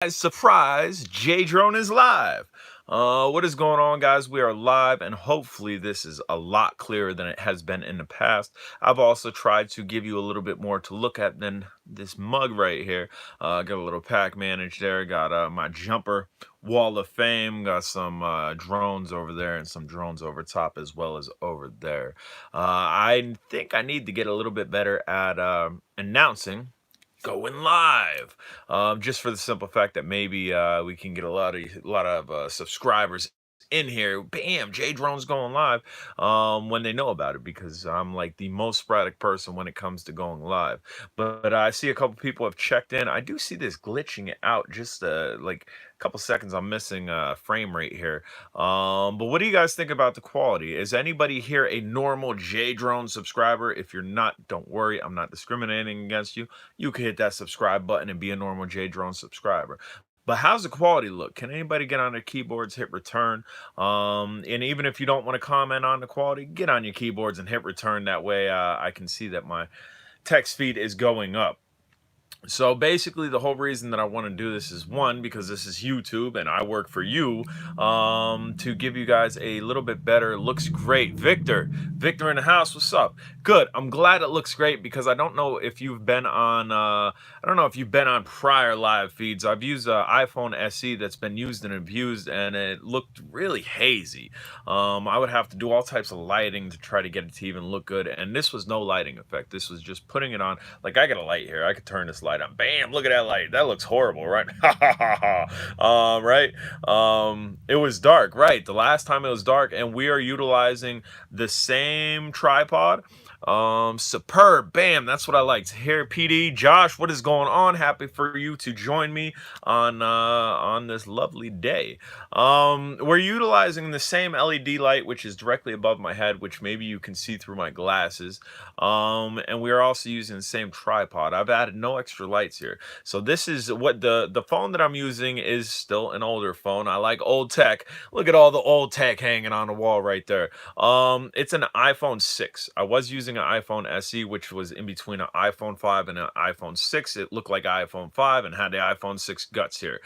Surprise, J Drone is live. What is going on, guys? We are live, and hopefully this is a lot clearer than it has been in the past. I've also tried to give you a little bit more to look at than this mug right here. Got a little pack manage there. Got my jumper wall of fame. Got some drones over there and some drones over top as well as over there. I think I need to get a little bit better at announcing going live, just for the simple fact that maybe we can get a lot of subscribers in here. Bam, J Drone's going live, when they know about it, because I'm like the most sporadic person when it comes to going live. But I see a couple people have checked in. I do see this glitching out just like a couple seconds. I'm missing frame rate here. But what do you guys think about the quality? Is anybody here a normal J Drone subscriber? If you're not, don't worry, I'm not discriminating against you. You can hit that subscribe button and be a normal J Drone subscriber. But how's the quality look? Can anybody get on their keyboards, hit return? And even if you don't want to comment on the quality, get on your keyboards and hit return. That way I can see that my text feed is going up. So basically, the whole reason that I want to do this is, one, because this is YouTube and I work for you, to give you guys a little bit better. Looks great. Victor in the house, what's up? Good. I'm glad it looks great, because I don't know if you've been on prior live feeds. I've used iPhone SE that's been used and abused, and it looked really hazy. I would have to do all types of lighting to try to get it to even look good, and this was no lighting effect. This was just putting it on. Like, I got a light here. I could turn this light on. Bam! Look at that light. That looks horrible, right? Right? It was dark, right? The last time it was dark, and we are utilizing the same tripod. Superb. Bam, that's what I like to hear. PD Josh, what is going on? Happy for you to join me on this lovely day. We're utilizing the same LED light, which is directly above my head, which maybe you can see through my glasses. And we are also using the same tripod. I've added no extra lights here. So this is what the phone that I'm using is still an older phone. I like old tech. Look at all the old tech hanging on the wall right there. It's an iPhone 6. I was using an iPhone SE, which was in between an iPhone 5 and an iPhone 6. It looked like iPhone 5 and had the iPhone 6 guts here.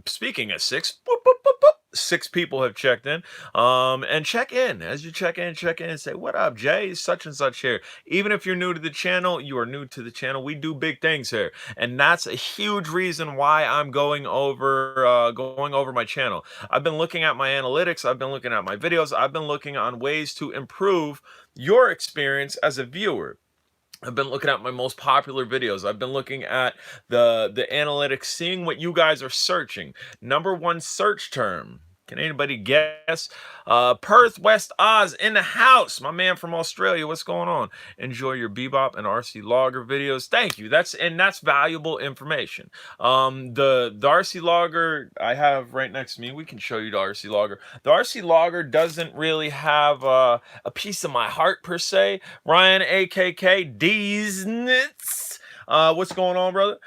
Speaking of 6, boop, boop, boop, boop. 6 people have checked in. And check in. As you check in and say, what up, Jay? Such and such here. Even if you're new to the channel, you are new to the channel. We do big things here. And that's a huge reason why I'm going over my channel. I've been looking at my analytics. I've been looking at my videos. I've been looking on ways to improve your experience as a viewer. I've been looking at my most popular videos. I've been looking at the analytics, seeing what you guys are searching. Number one search term. Can anybody guess? Perth, West Oz in the house. My man from Australia. What's going on? Enjoy your Bebop and RC Logger videos. Thank you. That's valuable information. The RC Logger I have right next to me. We can show you the RC Logger. The RC Logger doesn't really have a piece of my heart per se. Ryan, AKK, D's Nits. What's going on, brother?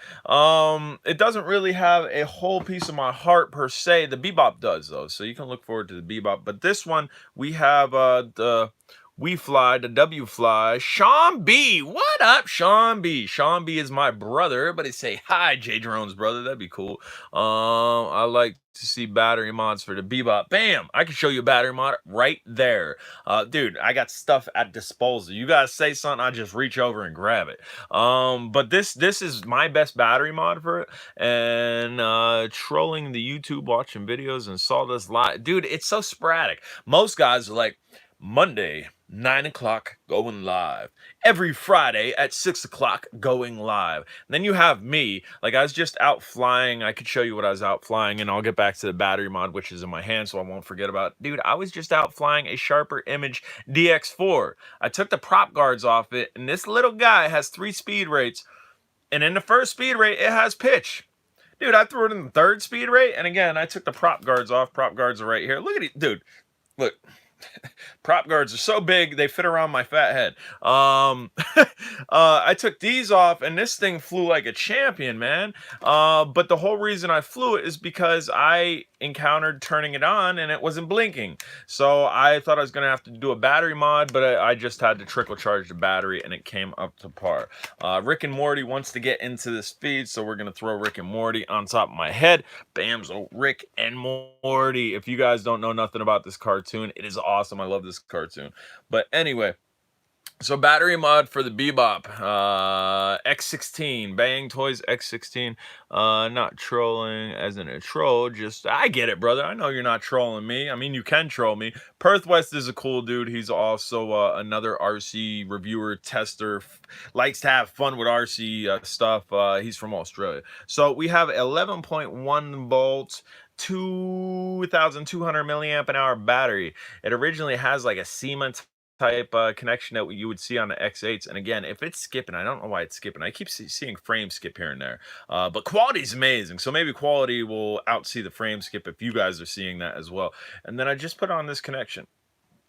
It doesn't really have a whole piece of my heart per se. The Bebop does, though, so you can look forward to the Bebop. But this one, we have the We Fly, the W Fly, Sean B. What up, Sean B? Sean B is my brother. Everybody say hi, J Drone's brother. That'd be cool. I like to see battery mods for the Bebop. Bam! I can show you a battery mod right there. Dude, I got stuff at disposal. You guys say something, I just reach over and grab it. But this is my best battery mod for it. And trolling the YouTube, watching videos, and saw this live. Dude, it's so sporadic. Most guys are like, Monday, 9 o'clock, going live. Every Friday at 6 o'clock, going live. And then you have me. Like, I was just out flying. I could show you what I was out flying, and I'll get back to the battery mod, which is in my hand, so I won't forget about it. Dude, I was just out flying a Sharper Image DX4. I took the prop guards off it, and this little guy has 3 speed rates. And in the first speed rate, it has pitch. Dude, I threw it in the 3rd speed rate, and again, I took the prop guards off. Prop guards are right here. Look at it, dude. Look. Prop guards are so big they fit around my fat head. I took these off and this thing flew like a champion, man. But the whole reason I flew it is because I encountered turning it on and it wasn't blinking. So I thought I was gonna have to do a battery mod, but I just had to trickle charge the battery and it came up to par. Rick and Morty wants to get into this feed, so we're gonna throw Rick and Morty on top of my head. Bam! So Rick and Morty. If you guys don't know nothing about this cartoon, it is awesome. I love this cartoon. But anyway, so battery mod for the Bebop X16, Bang Toys X16. Not trolling as in a troll, just I get it, brother. I know you're not trolling me. I mean, you can troll me. Perth West is a cool dude. He's also another RC reviewer, tester, likes to have fun with RC stuff. He's from Australia. So we have 11.1 volts. 2,200 milliamp an hour battery. It originally has like a SEMA type connection that you would see on the X8s. And again, if it's skipping, I don't know why it's skipping. I keep seeing frame skip here and there. But quality is amazing. So maybe quality will outsee the frame skip if you guys are seeing that as well. And then I just put on this connection.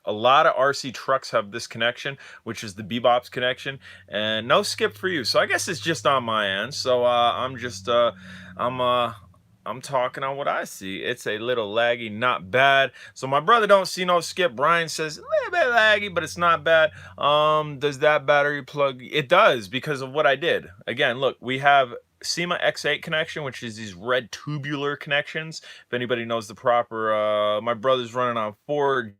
A lot of RC trucks have this connection, which is the Bebop's connection, and no skip for you. So I guess it's just on my end. So I'm talking on what I see. It's a little laggy, not bad. So my brother don't see no skip. Brian says a little bit laggy, but it's not bad. Does that battery plug? It does, because of what I did. Again, look, we have SEMA X8 connection, which is these red tubular connections. If anybody knows the proper, my brother's running on 4G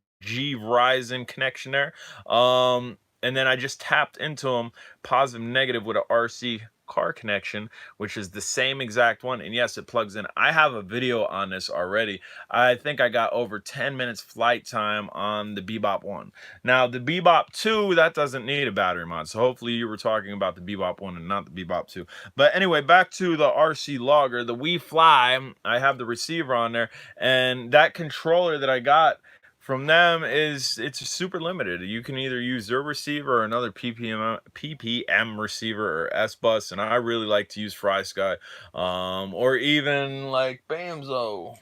Verizon connection there. And then I just tapped into them, positive, negative, with a RC car connection, which is the same exact one. And yes, it plugs in. I have a video on this already. I think I got over 10 minutes flight time on the Bebop 1. Now, the Bebop 2, that doesn't need a battery mod. So hopefully you were talking about the Bebop 1 and not the Bebop 2. But anyway, back to the RC Logger, the We Fly. I have the receiver on there, and that controller that I got from them it's super limited. You can either use their receiver or another PPM receiver or S bus, and I really like to use FrySky, or even like Bamzo,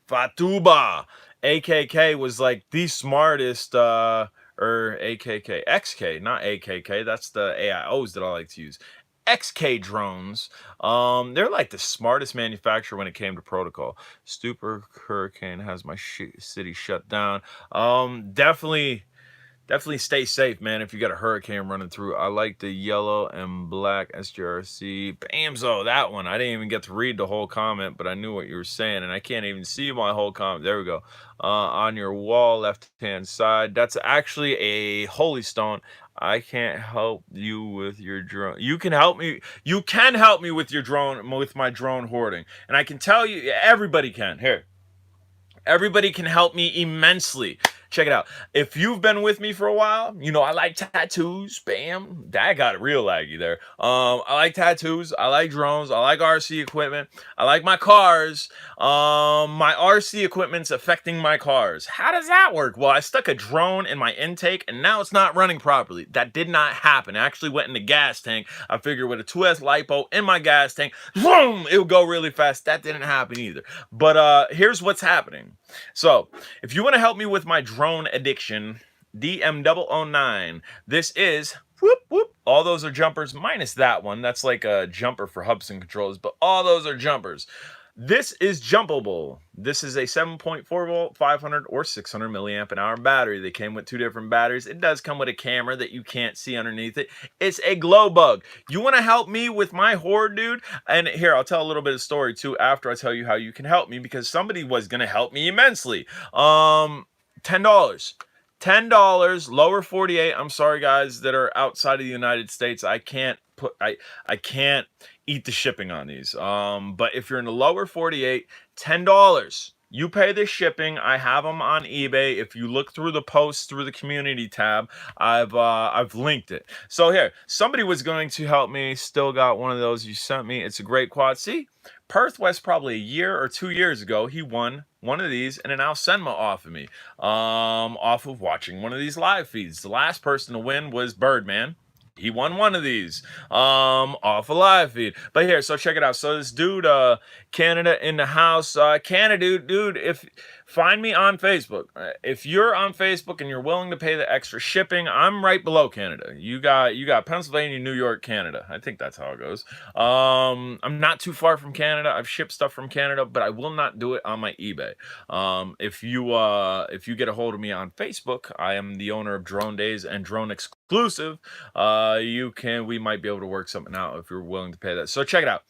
Fatuba. AKK was like the smartest, or AKK, XK, not AKK. That's the AIOs that I like to use. XK drones. They're like the smartest manufacturer when it came to protocol. Stupor Hurricane has my city shut down. Definitely stay safe, man, if you got a hurricane running through. I like the yellow and black SGRC. Bamzo, that one. I didn't even get to read the whole comment, but I knew what you were saying, and I can't even see my whole comment. There we go. On your wall, left-hand side. That's actually a holy stone. I can't help you with your drone. You can help me. You can help me with your drone, with my drone hoarding. And I can tell you, everybody can. Here. Everybody can help me immensely. Check it out. If you've been with me for a while, you know I like tattoos. Bam. That got it real laggy there. I like tattoos. I like drones. I like RC equipment. I like my cars. My RC equipment's affecting my cars. How does that work? Well, I stuck a drone in my intake and now it's not running properly. That did not happen. It actually went in the gas tank. I figured with a 2S LiPo in my gas tank, boom, it would go really fast. That didn't happen either. But here's what's happening. So if you want to help me with my drone addiction, DM009, this is whoop whoop. All those are jumpers minus that one. That's like a jumper for Hubson controllers, but all those are jumpers. This is jumpable. This is a 7.4 volt, 500 or 600 milliamp an hour battery. They came with two different batteries. It does come with a camera that you can't see underneath it. It's a glow bug. You want to help me with my hoard, dude? And here, I'll tell a little bit of story too after I tell you how you can help me, because somebody was going to help me immensely. $10. $10, lower 48. I'm sorry, guys, that are outside of the United States. I can't eat the shipping on these. But if you're in the lower 48, $10. You pay the shipping. I have them on eBay. If you look through the posts through the community tab, I've linked it. So here, somebody was going to help me. Still got one of those you sent me. It's a great quad. See, Perth West probably a year or 2 years ago, he won one of these and an Alcenma off of me, off of watching one of these live feeds. The last person to win was Birdman. He won one of these off a live feed. But here, so check it out. So this dude, Canada in the house. Canada, dude, if Find me on Facebook. If you're on Facebook and you're willing to pay the extra shipping, I'm right below Canada. You got Pennsylvania, New York, Canada. I think that's how it goes. I'm not too far from Canada. I've shipped stuff from Canada, but I will not do it on my eBay. If you get a hold of me on Facebook, I am the owner of Drone Days and Drone Exclusive. We might be able to work something out if you're willing to pay that. So check it out.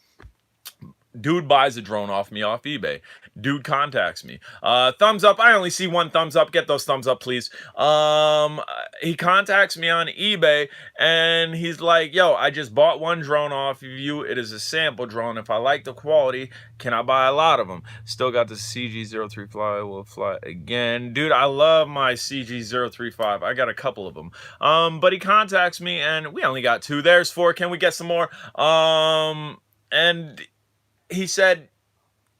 Dude buys a drone off me off eBay. Dude contacts me. Thumbs up. I only see one thumbs up. Get those thumbs up, please. He contacts me on eBay and he's like, yo, I just bought one drone off of you. It is a sample drone. If I like the quality, can I buy a lot of them? Still got the CG03 fly. Will fly again. Dude, I love my CG035. I got a couple of them. But he contacts me and we only got two. There's four. Can we get some more? And he said,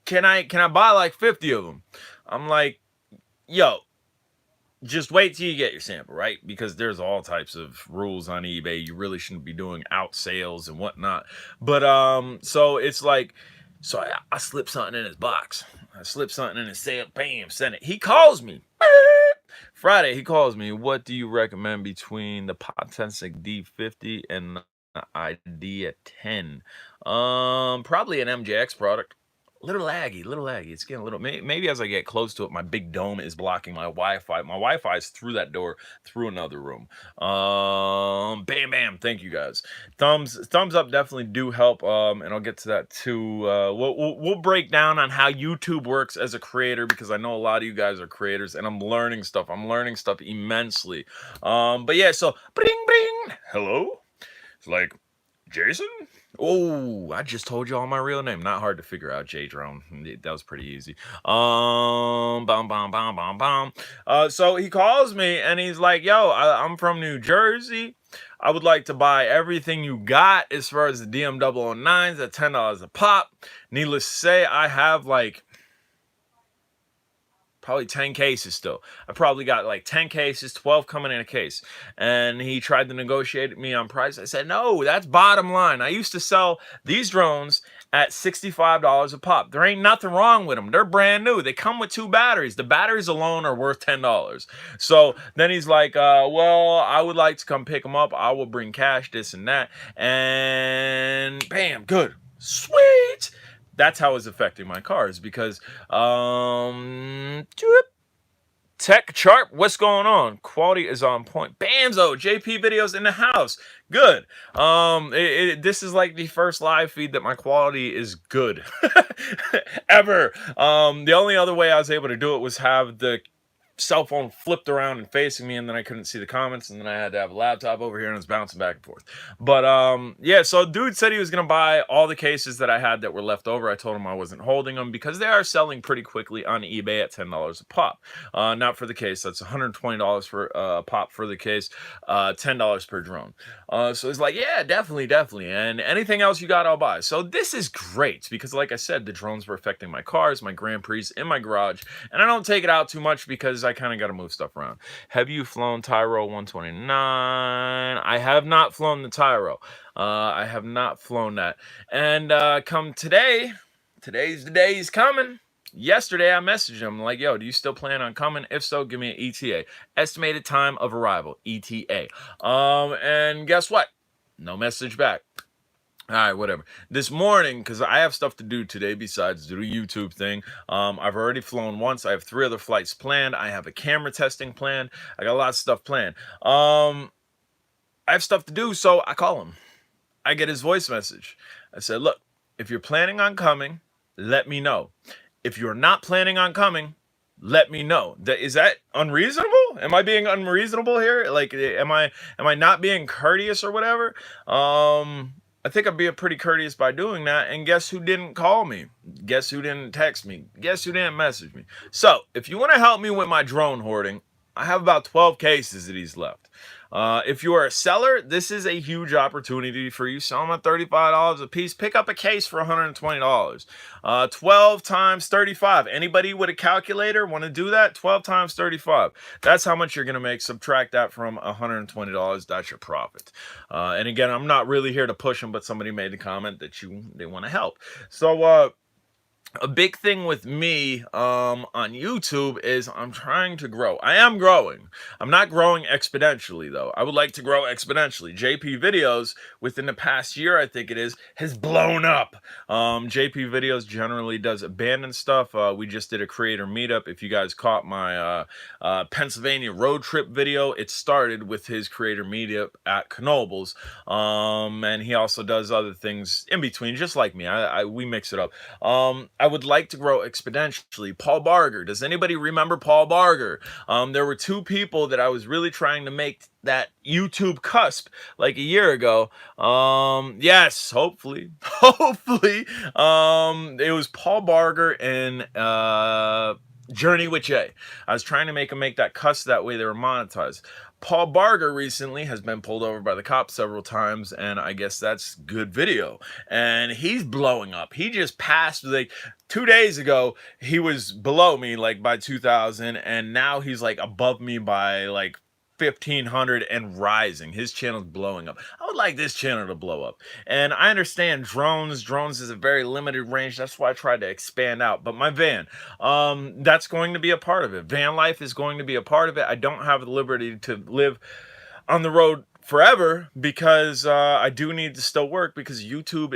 can I buy like 50 of them? I'm like, yo, just wait till you get your sample, right? Because there's all types of rules on eBay. You really shouldn't be doing out sales and whatnot. But so it's like, so I slipped something in his box. I slipped something in his sale. Bam, sent it. He calls me. Friday, he calls me. What do you recommend between the Potensic D50 and the Idea 10? Probably an MJX product. Little laggy. It's getting a little, maybe as I get close to it, my big dome is blocking my Wi-Fi. My Wi-Fi is through that door, through another room. Bam. Thank you guys. Thumbs up definitely do help. And I'll get to that too. We'll break down on how YouTube works as a creator, because I know a lot of you guys are creators and I'm learning stuff. I'm learning stuff immensely. But yeah, so bring. Hello? It's like, Jason? Oh, I just told you all my real name. Not hard to figure out, J-Drone. That was pretty easy. So he calls me and he's like, yo, I'm from New Jersey. I would like to buy everything you got as far as the DM009s at $10 a pop. Needless to say, I have like probably 10 cases still. I probably got like 10 cases, 12 coming in a case. And he tried to negotiate with me on price. I said, no, that's bottom line. I used to sell these drones at $65 a pop. There ain't nothing wrong with them. They're brand new. They come with 2 batteries. The batteries alone are worth $10. So then he's like, well, I would like to come pick them up. I will bring cash, this and that. And bam, good. Sweet. That's how it's affecting my cars, because Tech Chart, what's going on? Quality is on point. Bamzo, JP videos in the house. Good. This is like the first live feed that my quality is good ever. The only other way I was able to do it was have the cell phone flipped around and facing me, and then I couldn't see the comments, and then I had to have a laptop over here and it's bouncing back and forth. But yeah, so dude said he was gonna buy all the cases that I had that were left over. I told him I wasn't holding them because they are selling pretty quickly on eBay at $10 a pop. Not for the case. That's $120 for a pop for the case, $10 per drone. So he's like, yeah, definitely, and anything else you got, I'll buy. So this is great because, like I said, the drones were affecting my cars, my Grand Prix in my garage, and I don't take it out too much because I kind of got to move stuff around. Have you flown Tyro 129? I have not flown the Tyro. I have not flown that. And come today, today's the day he's coming. Yesterday, I messaged him like, yo, do you still plan on coming? If so, give me an ETA. Estimated time of arrival, ETA. And guess what? No message back. All right, whatever. This morning, because I have stuff to do today besides do the YouTube thing. I've already flown once. I have 3 other flights planned. I have a camera testing planned. I got a lot of stuff planned. I have stuff to do, so I call him. I get his voice message. I said, look, if you're planning on coming, let me know. If you're not planning on coming, let me know. Is that unreasonable? Am I being unreasonable here? Like, am I not being courteous or whatever? I think I'd be pretty courteous by doing that. And guess who didn't call me? Guess who didn't text me? Guess who didn't message me? So if you want to help me with my drone hoarding, I have about 12 cases of these left. If you are a seller, this is a huge opportunity for you. Sell them at $35 a piece. Pick up a case for $120. 12 times 35. Anybody with a calculator want to do that? 12 times 35. That's how much you're going to make. Subtract that from $120. That's your profit. And again, I'm not really here to push them, but somebody made the comment that they want to help. So, A big thing with me on YouTube is I'm trying to grow. I am growing. I'm not growing exponentially though. I would like to grow exponentially. JP Videos within the past year, I think it is, has blown up. JP Videos generally does abandoned stuff. We just did a creator meetup. If you guys caught my Pennsylvania road trip video, it started with his creator meetup at Knobles. And he also does other things in between, just like me. We mix it up. I would like to grow exponentially. Paul Barger. Does anybody remember Paul Barger? There were two people that I was really trying to make that YouTube cusp like a year ago. Yes, hopefully, hopefully. It was Paul Barger and Journey with Jay. I was trying to make that cusp that way they were monetized. Paul Barger recently has been pulled over by the cops several times, and I guess that's good video. And he's blowing up. He just passed, like 2 days ago, he was below me like by 2,000, and now he's like above me by like 1,500 and rising. His channel's blowing up. I would like this channel to blow up. And I understand drones is a very limited range. That's why I tried to expand out. But my van, that's going to be a part of it. Van life is going to be a part of it. I don't have the liberty to live on the road forever because I do need to still work, because YouTube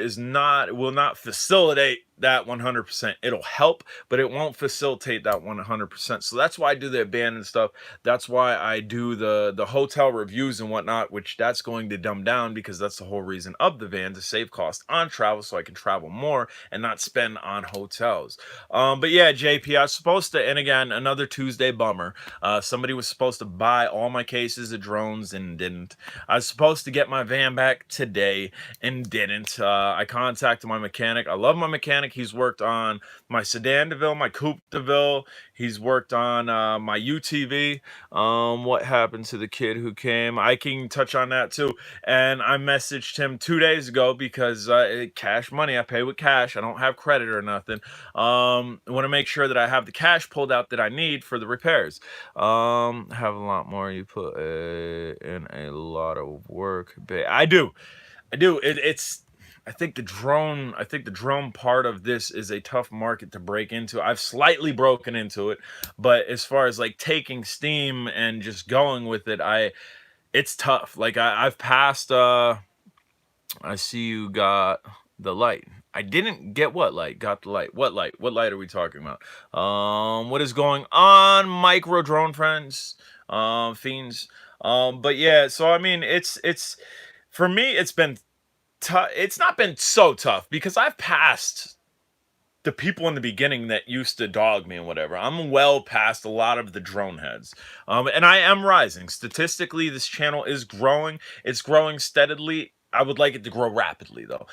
will not facilitate that 100%. It'll help, but it won't facilitate that 100%. So that's why I do the abandoned stuff. That's why I do the hotel reviews and whatnot, which that's going to dumb down, because that's the whole reason of the van, to save cost on travel so I can travel more and not spend on hotels. But yeah, JP, I was supposed to, and again, another Tuesday bummer. Somebody was supposed to buy all my cases of drones and didn't. I was supposed to get my van back today and didn't. I contacted my mechanic. I love my mechanic. He's worked on my Sedan DeVille, my Coupe DeVille. He's worked on my UTV. What happened to the kid who came? I can touch on that too. And I messaged him 2 days ago because cash money. I pay with cash. I don't have credit or nothing. I want to make sure that I have the cash pulled out that I need for the repairs. Have a lot more. You put in a lot of work. I do. It's I think the drone part of this is a tough market to break into. I've slightly broken into it, but as far as like taking steam and just going with it, it's tough. Like I've passed I see you got the light. I didn't get what light. Got the light. What light? What light are we talking about? What is going on, micro drone friends, fiends? But yeah. So I mean, it's for me. It's been tough. It's not been so tough because I've passed the people in the beginning that used to dog me and whatever. I'm well past a lot of the drone heads. And I am rising. Statistically, this channel is growing. It's growing steadily. I would like it to grow rapidly though.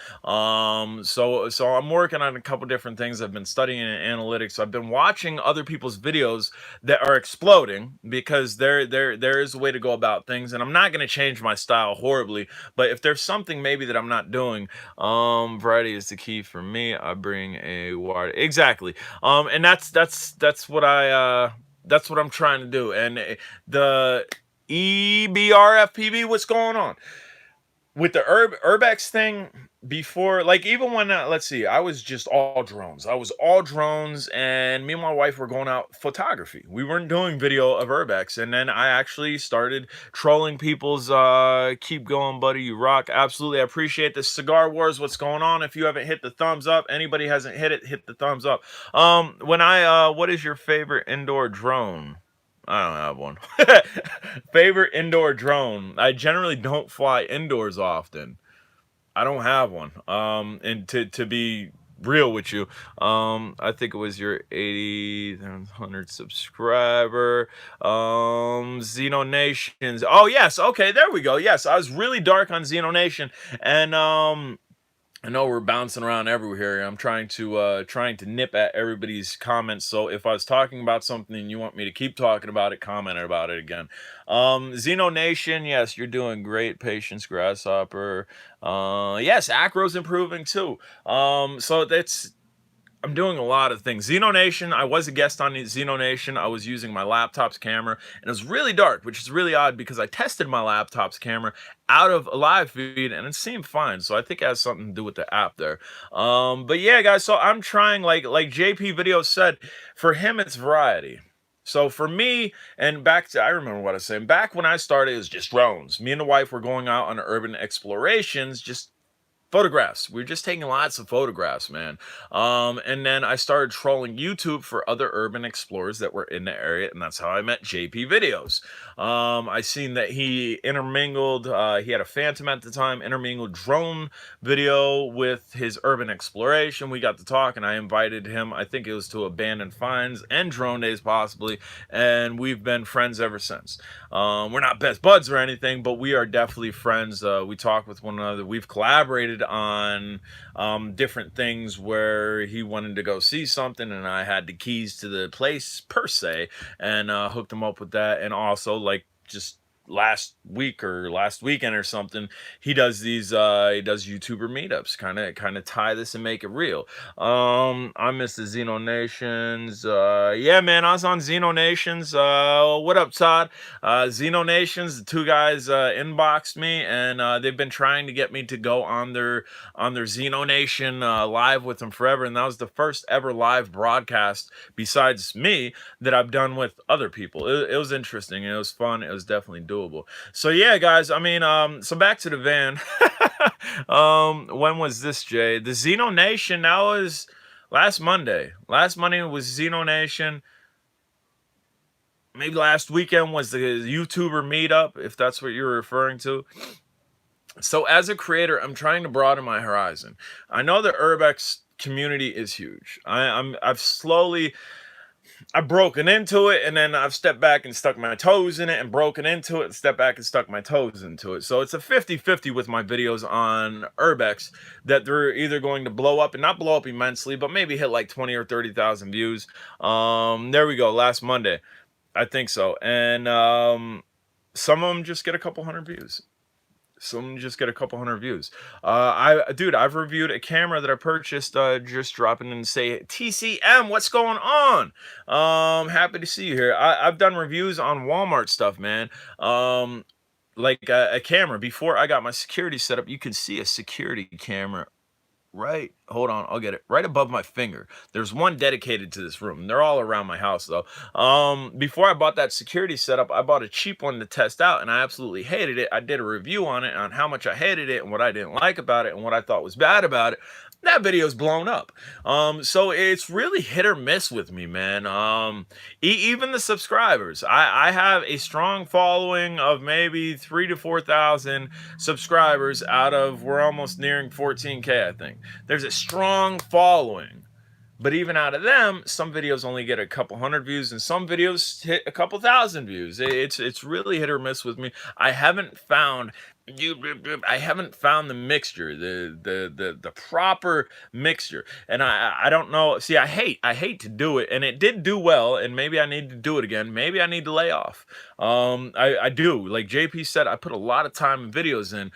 So I'm working on a couple different things. I've been studying analytics. I've been watching other people's videos that are exploding, because there is a way to go about things, and I'm not going to change my style horribly, but if there's something maybe that I'm not doing, variety is the key for me. I bring a wide, exactly. And that's what that's what I'm trying to do. And the EBRFPB, what's going on with the Urbex thing before? Like, even when let's see, I was just all drones. I was all drones, and me and my wife were going out photography. We weren't doing video of Urbex, and then I actually started trolling people's keep going, buddy, you rock. Absolutely, I appreciate this. Cigar Wars, what's going on? If you haven't hit the thumbs up, anybody hasn't hit it, hit the thumbs up. What is your favorite indoor drone? I don't have one. Favorite indoor drone. I generally don't fly indoors often. I don't have one. And to be real with you, I think it was your 8,100 subscriber, Xeno Nations. Oh yes, okay, there we go. Yes, I was really dark on Xeno Nation, and I know we're bouncing around everywhere here. I'm trying to nip at everybody's comments. So if I was talking about something and you want me to keep talking about it, comment about it again. Xeno Nation, yes, you're doing great. Patience Grasshopper. Yes, Acro's improving too. So that's I'm doing a lot of things. Xeno Nation, I was a guest on Xeno Nation. I was using my laptop's camera, and it was really dark, which is really odd because I tested my laptop's camera out of a live feed, and it seemed fine. So I think it has something to do with the app there. But yeah, guys. So I'm trying, like JP Video said, for him it's variety. So for me, and back to, I remember what I was saying. Back when I started, it was just drones. Me and the wife were going out on urban explorations, just photographs. We were just taking lots of photographs, man. And then I started trolling YouTube for other urban explorers that were in the area, and that's how I met JP Videos. I seen that he intermingled, he had a Phantom at the time, intermingled drone video with his urban exploration. We got to talk, and I invited him, I think it was to Abandoned Finds and Drone Days possibly, and we've been friends ever since. We're not best buds or anything, but we are definitely friends. We talk with one another. We've collaborated on different things where he wanted to go see something, and I had the keys to the place per se, and hooked him up with that. And also, like, just last week or last weekend or something, he does these he does YouTuber meetups, kind of tie this and make it real. I miss the Xeno Nations. Yeah, man, I was on Xeno Nations. What up, Todd? Xeno Nations, the two guys inboxed me, and they've been trying to get me to go on their Xeno Nation live with them forever, and that was the first ever live broadcast besides me that I've done with other people. It was interesting. It was fun. It was definitely doable. So yeah, guys. I mean, so back to the van. When was this, Jay? The Xeno Nation. That was last Monday. Last Monday was Xeno Nation. Maybe last weekend was the YouTuber meetup, if that's what you're referring to. So as a creator, I'm trying to broaden my horizon. I know the Urbex community is huge. I've broken into it, and then I've stepped back and stuck my toes in it, and broken into it and stepped back and stuck my toes into it. So it's a 50-50 with my videos on Urbex, that they're either going to blow up, and not blow up immensely, but maybe hit like 20 or 30,000 views. There we go, last Monday. I think so. And some of them just get a couple hundred views. Some just get a couple hundred views. I've reviewed a camera that I purchased, just dropping in and say, TCM, what's going on? Happy to see you here. I've done reviews on Walmart stuff, man. Like a camera. Before I got my security set up, you can see a security camera right, hold on, I'll get it right above my finger. There's one dedicated to this room. They're all around my house though. Before I bought that security setup, I bought a cheap one to test out, and I absolutely hated it. I did a review on it, on how much I hated it and what I didn't like about it and what I thought was bad about it. That video's blown up. So it's really hit or miss with me, man. Even the subscribers. I have a strong following of maybe 3 to 4,000 subscribers out of, we're almost nearing 14K, I think. There's a strong following. But even out of them, some videos only get a couple hundred views, and some videos hit a couple thousand views. It's really hit or miss with me. I haven't found the mixture, the proper mixture, and I don't know. See, I hate to do it, and it did do well, and maybe I need to do it again. Maybe I need to lay off. I do, like JP said, I put a lot of time and videos in.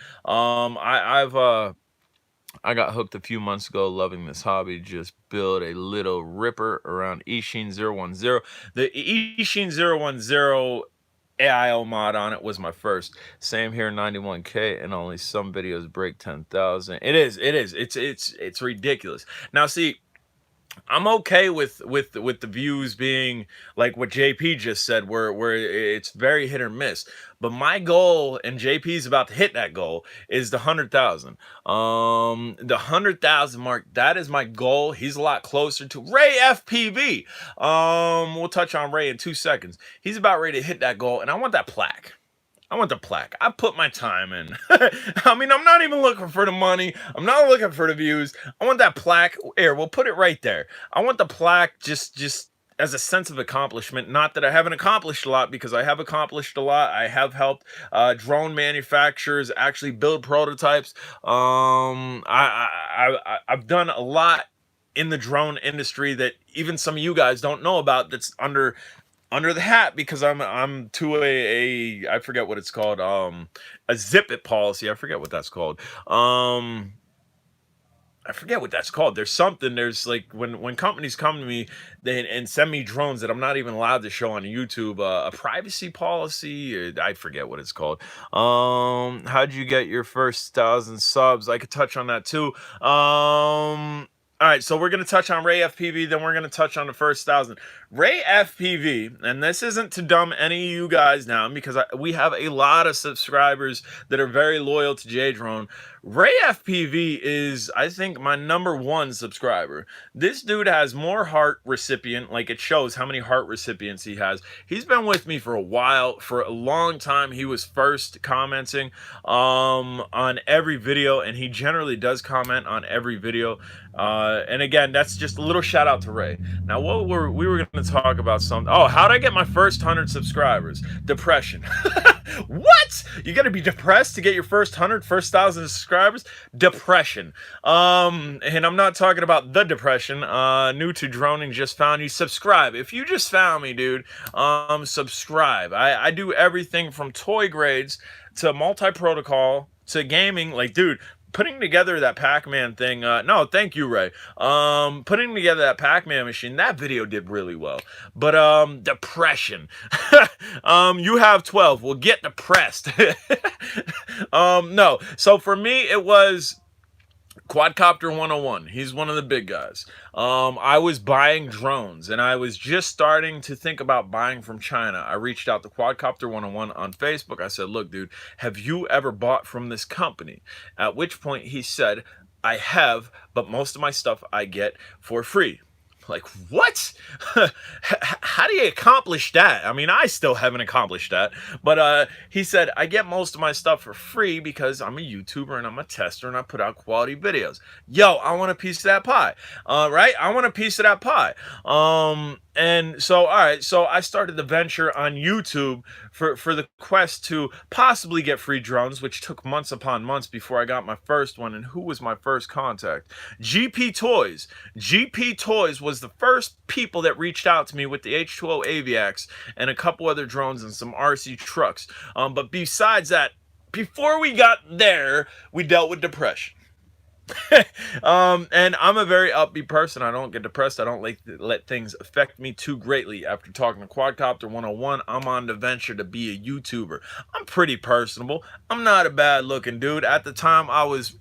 I got hooked a few months ago, loving this hobby. Just build a little ripper around Ishin010. The Ishin010 AIO mod on it was my first. Same here, 91K, and only some videos break 10,000. It's ridiculous. Now, see, I'm okay with the views being like what JP just said, where it's very hit or miss. But my goal, and JP's about to hit that goal, is the 100,000. The 100,000 mark. That is my goal. He's a lot closer to Ray FPV. We'll touch on Ray in 2 seconds. He's about ready to hit that goal, and I want that plaque. I want the plaque. I put my time in. I mean, I'm not even looking for the money. I'm not looking for the views. I want that plaque. Here, we'll put it right there. I want the plaque just as a sense of accomplishment. Not that I haven't accomplished a lot, because I have accomplished a lot. I have helped drone manufacturers actually build prototypes. I've done a lot in the drone industry that even some of you guys don't know about, that's under the hat, because I'm to a I forget what it's called, a zip it policy. I forget what that's called. I forget what that's called. There's something. There's like when companies come to me and send me drones that I'm not even allowed to show on YouTube. A privacy policy. I forget what it's called. How'd you get your first 1,000 subs? I could touch on that too. All right, so we're gonna touch on Ray FPV, then we're gonna touch on the first 1,000. Ray FPV, and this isn't to dumb any of you guys down because we have a lot of subscribers that are very loyal to J Drone. Ray FPV is, I think, my #1 subscriber. This dude has more heart recipient, like it shows how many heart recipients he has. He's been with me for a while, for a long time. He was first commenting on every video, and he generally does comment on every video. And again, that's just a little shout out to Ray. Now, we were going to talk about something. Oh, how did I get my first 100 subscribers? Depression. What? You got to be depressed to get your first 100, first 1,000 subscribers? Depression. And I'm not talking about the depression. New to droning, just found you. Subscribe. If you just found me, dude, subscribe. I do everything from toy grades to multi-protocol to gaming. Like, dude, putting together that Pac-Man thing, no, thank you, Ray. Putting together that Pac-Man machine, that video did really well. But, depression. You have 12. Well, get depressed. No. So for me, it was Quadcopter 101. He's one of the big guys. I was buying drones, and I was just starting to think about buying from China. I reached out to Quadcopter 101 on Facebook. I said, look, dude, have you ever bought from this company? At which point he said, I have, but most of my stuff I get for free. Like, what? How do you accomplish that? I mean, I still haven't accomplished that. But he said, I get most of my stuff for free because I'm a YouTuber and I'm a tester and I put out quality videos. Yo, I want a piece of that pie. Right? I want a piece of that pie. And so, all right, so I started the venture on YouTube for the quest to possibly get free drones, which took months upon months before I got my first one. And who was my first contact? GP Toys. GP Toys was the first people that reached out to me with the H2O Aviax and a couple other drones and some RC trucks. But besides that, before we got there, we dealt with depression. And I'm a very upbeat person. I don't get depressed. I don't like to let things affect me too greatly. After talking to Quadcopter 101, I'm on the venture to be a YouTuber. I'm pretty personable. I'm not a bad looking dude. At the time, I was,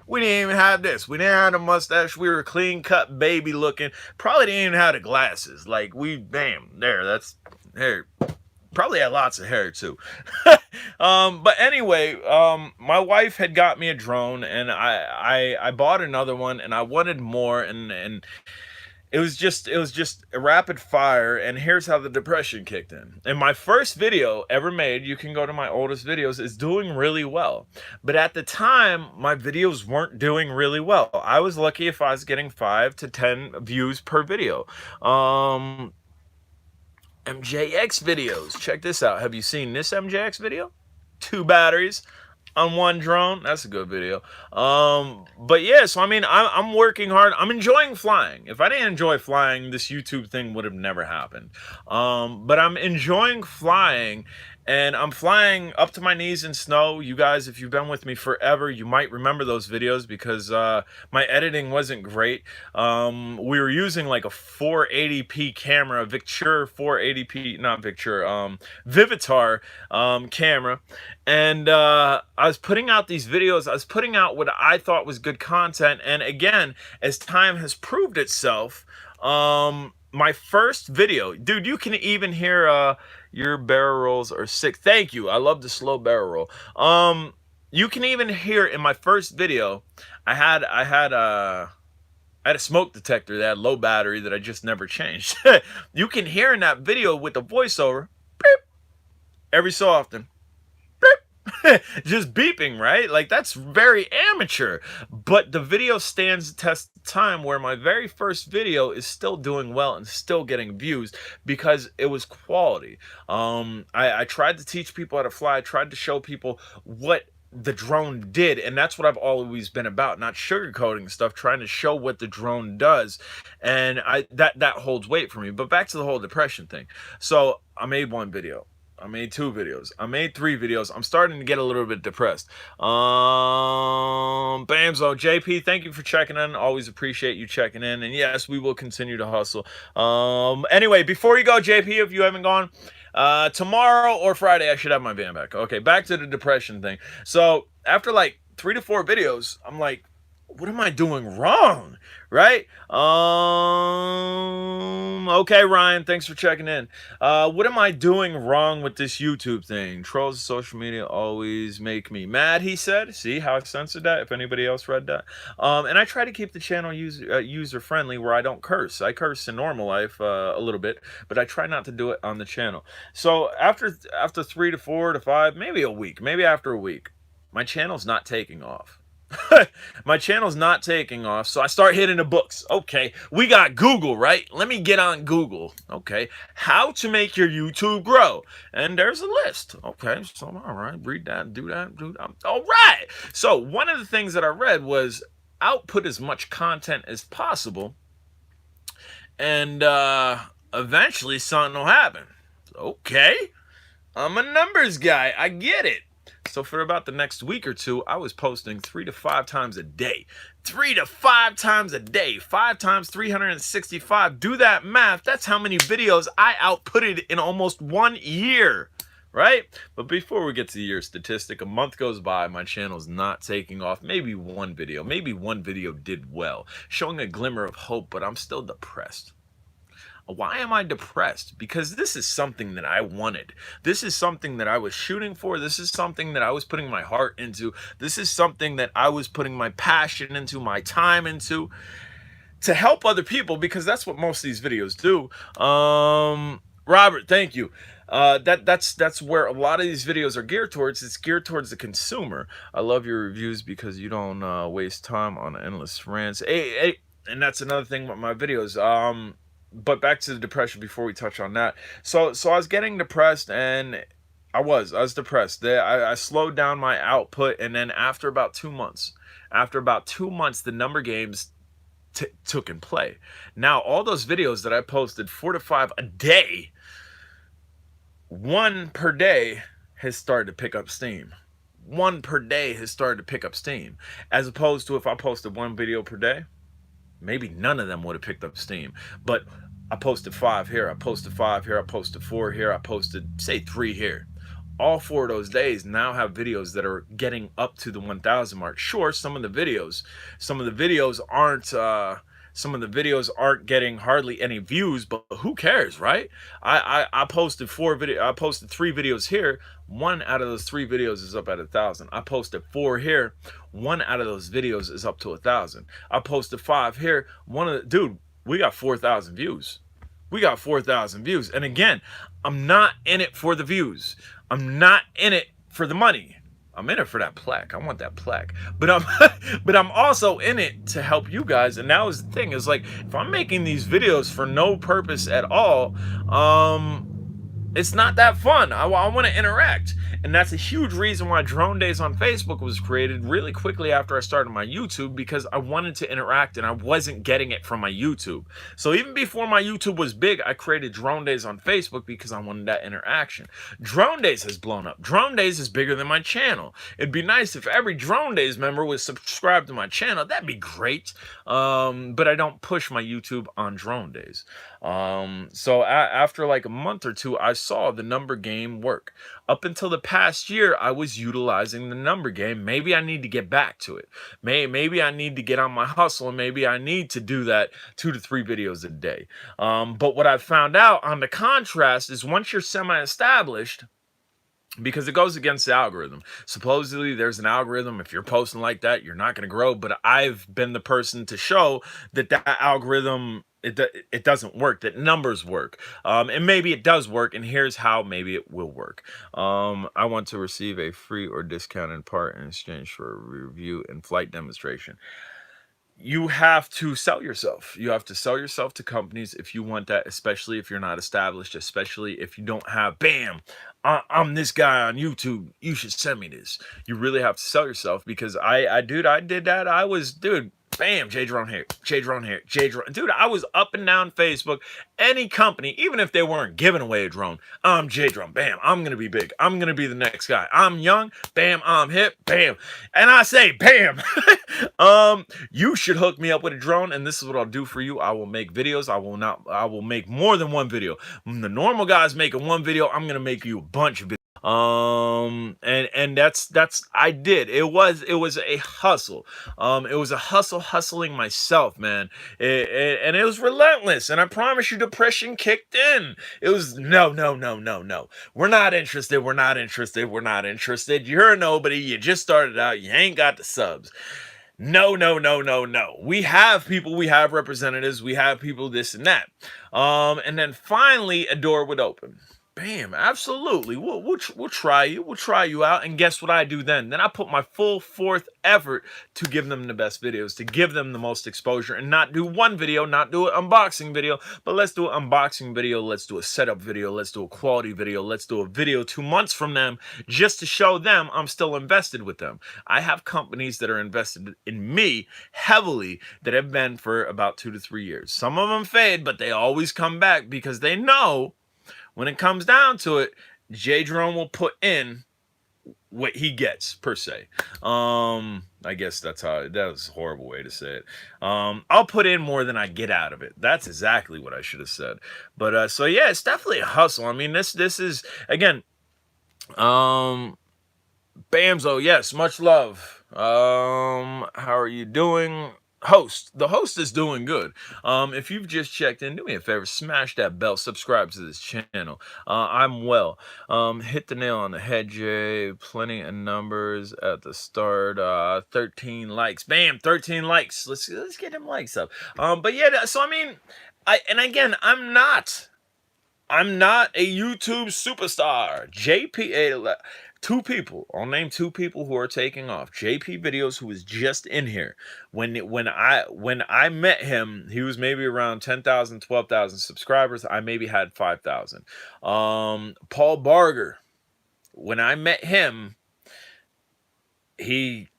we didn't even have this. We didn't have a mustache. We were clean cut baby looking. Probably didn't even have the glasses. Like, bam, there, that's hair. Probably had lots of hair too. But anyway, my wife had got me a drone, and I bought another one, and I wanted more, and it was just a rapid fire. And here's how the depression kicked in. And my first video ever made, you can go to my oldest videos, is doing really well. But at the time, my videos weren't doing really well. I was lucky if I was getting 5 to 10 views per video. MJX videos. Check this out. Have you seen this MJX video? 2 batteries on 1 drone. That's a good video. But yeah, so I mean, I'm working hard. I'm enjoying flying. If I didn't enjoy flying, this YouTube thing would have never happened. But I'm enjoying flying. And I'm flying up to my knees in snow. You guys, if you've been with me forever, you might remember those videos because my editing wasn't great. We were using like a 480p camera, Victure 480p, not Victure, Vivitar camera. And I was putting out these videos. I was putting out what I thought was good content. And again, as time has proved itself, my first video, dude, you can even hear your barrel rolls are sick. Thank you. I love the slow barrel roll. You can even hear in my first video, I had a smoke detector that had low battery that I just never changed. You can hear in that video with the voiceover, beep, every so often. Just beeping, right? Like, that's very amateur. But the video stands the test of time, where my very first video is still doing well and still getting views because it was quality. I tried to teach people how to fly. I tried to show people what the drone did, and that's what I've always been about, not sugarcoating stuff, trying to show what the drone does. And that holds weight for me. But back to the whole depression thing. So I made 1 video. I made 2 videos. I made 3 videos. I'm starting to get a little bit depressed. Bamzo, JP, thank you for checking in. Always appreciate you checking in. And yes, we will continue to hustle. Anyway, before you go, JP, if you haven't gone, tomorrow or Friday, I should have my van back. Okay, back to the depression thing. So after like 3 to 4 videos, I'm like, what am I doing wrong? Right? Okay, Ryan, thanks for checking in. What am I doing wrong with this YouTube thing? Trolls of social media always make me mad, he said. See how I censored that, if anybody else read that. And I try to keep the channel user friendly where I don't curse. I curse in normal life a little bit, but I try not to do it on the channel. So after 3 to 4 to 5, maybe a week, maybe after a week, my channel's not taking off. My channel's not taking off, so I start hitting the books. Okay, we got Google, right? Let me get on Google. Okay, how to make your YouTube grow, and there's a list. Okay, so all right, read that, do that, do that. All right. So one of the things that I read was output as much content as possible, and eventually something will happen. Okay, I'm a numbers guy. I get it. So for about the next week or two, I was posting 3 to 5 times a day. 3 to 5 times a day. 5 times 365. Do that math. That's how many videos I outputted in almost 1 year. Right? But before we get to the year statistic, a month goes by, my channel's not taking off. Maybe one video did well, showing a glimmer of hope, but I'm still depressed. Why am I depressed? Because this is something that I wanted. This is something that I was shooting for. This is something that I was putting my heart into. This is something that I was putting my passion into, my time into, to help other people, because that's what most of these videos do. Robert, thank you. That's where a lot of these videos are geared towards. It's geared towards the consumer. I love your reviews because you don't waste time on endless rants. Hey, and that's another thing with my videos. But back to the depression before we touch on that. So I was getting depressed, and I was depressed. I slowed down my output, and then after about 2 months, the number games took in play. Now all those videos that I posted 4 to 5 a day, 1 per day, has started to pick up steam. 1 per day has started to pick up steam, as opposed to if I posted 1 video per day, maybe none of them would have picked up steam. But I posted 5 here, I posted 5 here, I posted 4 here, I posted, say, 3 here. All 4 of those days now have videos that are getting up to the 1,000 mark. Sure, some of the videos aren't getting hardly any views, but who cares, right? I posted 3 videos here. 1 out of those 3 videos is up at 1,000. I posted 4 here. 1 out of those videos is up to 1,000. I posted 5 here. Dude, we got 4,000 views. We got 4,000 views. And again, I'm not in it for the views. I'm not in it for the money. I'm in it for that plaque. I want that plaque. But I'm also in it to help you guys. And that was the thing, is like, if I'm making these videos for no purpose at all, it's not that fun. I want to interact. And that's a huge reason why Drone Days on Facebook was created really quickly after I started my YouTube, because I wanted to interact and I wasn't getting it from my YouTube. So even before my YouTube was big, I created Drone Days on Facebook because I wanted that interaction. Drone Days has blown up. Drone Days is bigger than my channel. It'd be nice if every Drone Days member was subscribed to my channel. That'd be great. But I don't push my YouTube on Drone Days. So after like a month or two, I saw the number game work. Up until the past year, I was utilizing the number game. Maybe I need to get back to it. Maybe I need to get on my hustle, and maybe I need to do that 2 to 3 videos a day. But what I found out on the contrast is, once you're semi-established, because it goes against the algorithm. Supposedly there's an algorithm. If you're posting like that, you're not going to grow. But I've been the person to show that algorithm, it doesn't work, that numbers work. And maybe it does work, and here's how maybe it will work. I want to receive a free or discounted part in exchange for a review and flight demonstration. You have to sell yourself. You have to sell yourself to companies if you want that, especially if you're not established, especially if you don't have, bam, I'm this guy on YouTube, you should send me this. You really have to sell yourself, because I did that. Bam, J Drone here, J Drone here, J Drone. Dude, I was up and down Facebook. Any company, even if they weren't giving away a drone, I'm J Drone. Bam, I'm gonna be big. I'm gonna be the next guy. I'm young. Bam, I'm hip. Bam, and I say, bam. You should hook me up with a drone, and this is what I'll do for you. I will make videos. I will not. I will make more than one video. When the normal guy's making one video, I'm gonna make you a bunch of videos. And that's I did. It was a hustle. It was a hustling myself, man. And it was relentless. And I promise you, depression kicked in. It was no, no, no, no, no. We're not interested. We're not interested. We're not interested. You're a nobody. You just started out. You ain't got the subs. No, no, no, no, no. We have people, we have representatives, we have people, this and that. And then finally a door would open. Bam, absolutely. We'll try you. We'll try you out. And guess what I do then? Then I put my full forth effort to give them the best videos, to give them the most exposure, and not do one video, not do an unboxing video, but let's do an unboxing video. Let's do a setup video. Let's do a quality video. Let's do a video 2 months from them just to show them I'm still invested with them. I have companies that are invested in me heavily that have been for about 2 to 3 years. Some of them fade, but they always come back because they know when it comes down to it, J Drone will put in what he gets, per se. I guess that was a horrible way to say it. I'll put in more than I get out of it. That's exactly what I should have said. But so yeah, it's definitely a hustle. I mean, this is again, Bamzo, yes, much love. How are you doing? The host is doing good. If you've just checked in, do me a favor, smash that bell, subscribe to this channel. I'm well. Hit the nail on the head, Jay. Plenty of numbers at the start. 13 likes. Bam, 13 likes. Let's get them likes up. But yeah, so I mean, I'm not a YouTube superstar. JP, I'll name 2 people who are taking off. JP Videos, who was just in here. When I met him, he was maybe around 10,000, 12,000 subscribers. I maybe had 5,000. Paul Barger, when I met him, he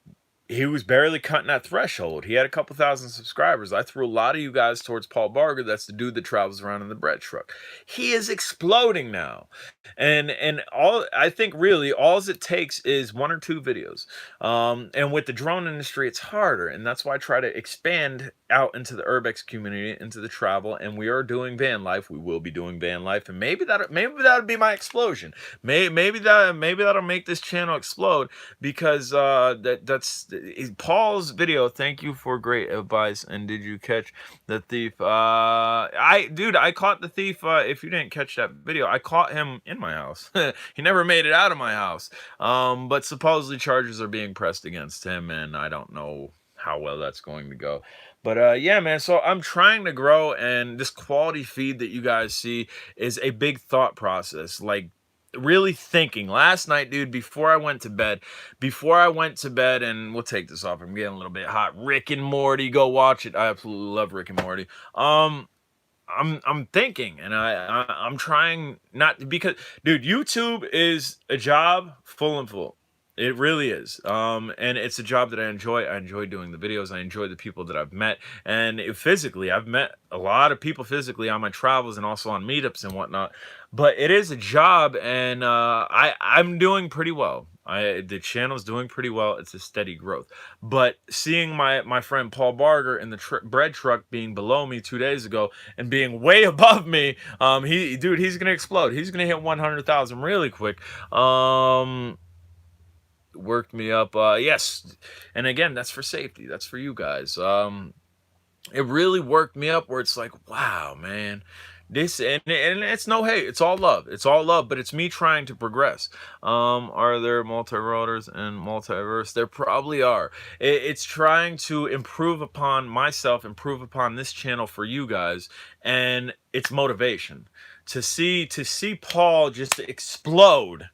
was barely cutting that threshold. He had a couple thousand subscribers. I threw a lot of you guys towards Paul Barger. That's the dude that travels around in the bread truck. He is exploding now. And I think really all it takes is 1 or 2 videos. And with the drone industry, it's harder. And that's why I try to expand out into the urbex community, into the travel. And we are doing van life. We will be doing van life. And maybe that'll be my explosion. Maybe that'll make this channel explode, because that's Paul's video. Thank you for great advice. And did you catch the thief? I caught the thief. If you didn't catch that video, I caught him in my house. He never made it out of my house. But supposedly charges are being pressed against him, and I don't know how well that's going to go. But yeah, man, so I'm trying to grow, and this quality feed that you guys see is a big thought process. Like, really thinking. Last night, dude, before I went to bed, and we'll take this off, I'm getting a little bit hot. Rick and Morty, go watch it. I absolutely love Rick and Morty. I'm thinking, and I'm trying not, because, dude, YouTube is a job full and full. It really is. And it's a job that I enjoy. I enjoy doing the videos. I enjoy the people that I've met. And physically, I've met a lot of people physically on my travels and also on meetups and whatnot. But it is a job, and I'm doing pretty well. The channel's doing pretty well. It's a steady growth. But seeing my friend Paul Barger in the bread truck being below me 2 days ago and being way above me, he's gonna explode. He's gonna hit 100,000 really quick. Worked me up. Yes, and again, that's for safety. That's for you guys. It really worked me up, where it's like, wow, man. This, and it's no hate, it's all love. It's all love, but it's me trying to progress. Are there multi-rotors and multiverse? There probably are. It's trying to improve upon myself, improve upon this channel for you guys, and it's motivation to see Paul just explode.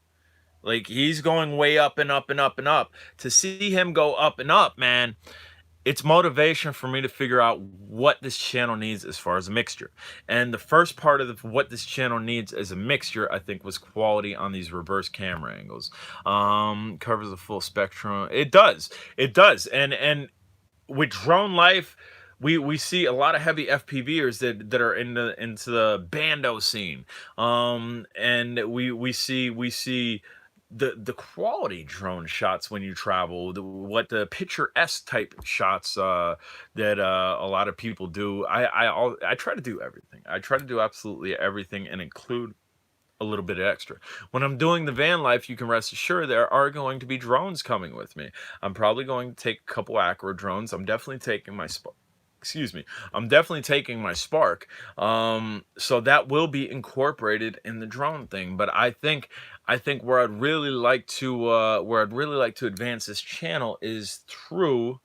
Like, he's going way up and up and up and up. To see him go up and up, man, it's motivation for me to figure out what this channel needs as far as a mixture. And the first part of what this channel needs as a mixture, I think, was quality on these reverse camera angles. Covers the full spectrum. It does. And with drone life, we see a lot of heavy FPVers that are into the bando scene, and we see the quality drone shots when you travel, what the picturesque type shots that a lot of people do. I try to do everything. I try to do absolutely everything and include a little bit extra. When I'm doing the van life, you can rest assured there are going to be drones coming with me. I'm probably going to take a couple Acro drones. I'm definitely taking my excuse me. I'm definitely taking my Spark. So that will be incorporated in the drone thing. But I think where I'd really like to advance this channel is through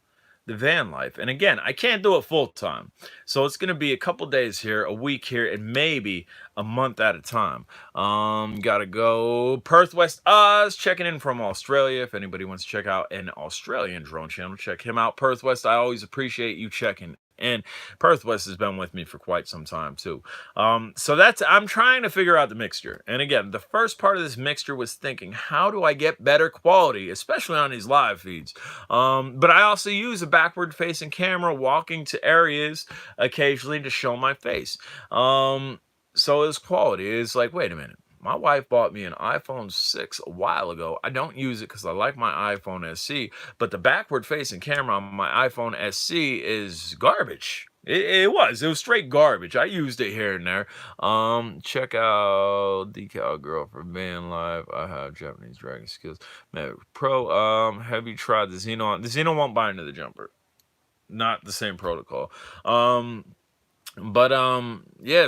the van life. And again, I can't do it full time. So it's going to be a couple days here, a week here, and maybe a month at a time. Gotta go. Perth West Oz checking in from Australia. If anybody wants to check out an Australian drone channel, check him out. Perth West, I always appreciate you checking. And Perth West has been with me for quite some time too. So I'm trying to figure out the mixture. And again, the first part of this mixture was thinking, how do I get better quality, especially on these live feeds? But I also use a backward facing camera walking to areas occasionally to show my face. So it's quality. It's like, wait a minute. My wife bought me an iPhone 6 a while ago. I don't use it because I like my iPhone SE, but the backward facing camera on my iPhone SE is garbage. It was straight garbage. I used it here and there. Check out Decal Girl for Van Life. I have Japanese Dragon Skills. Maverick Pro. Have you tried the Xenon? The Xenon won't bind to the jumper. Not the same protocol. Yeah,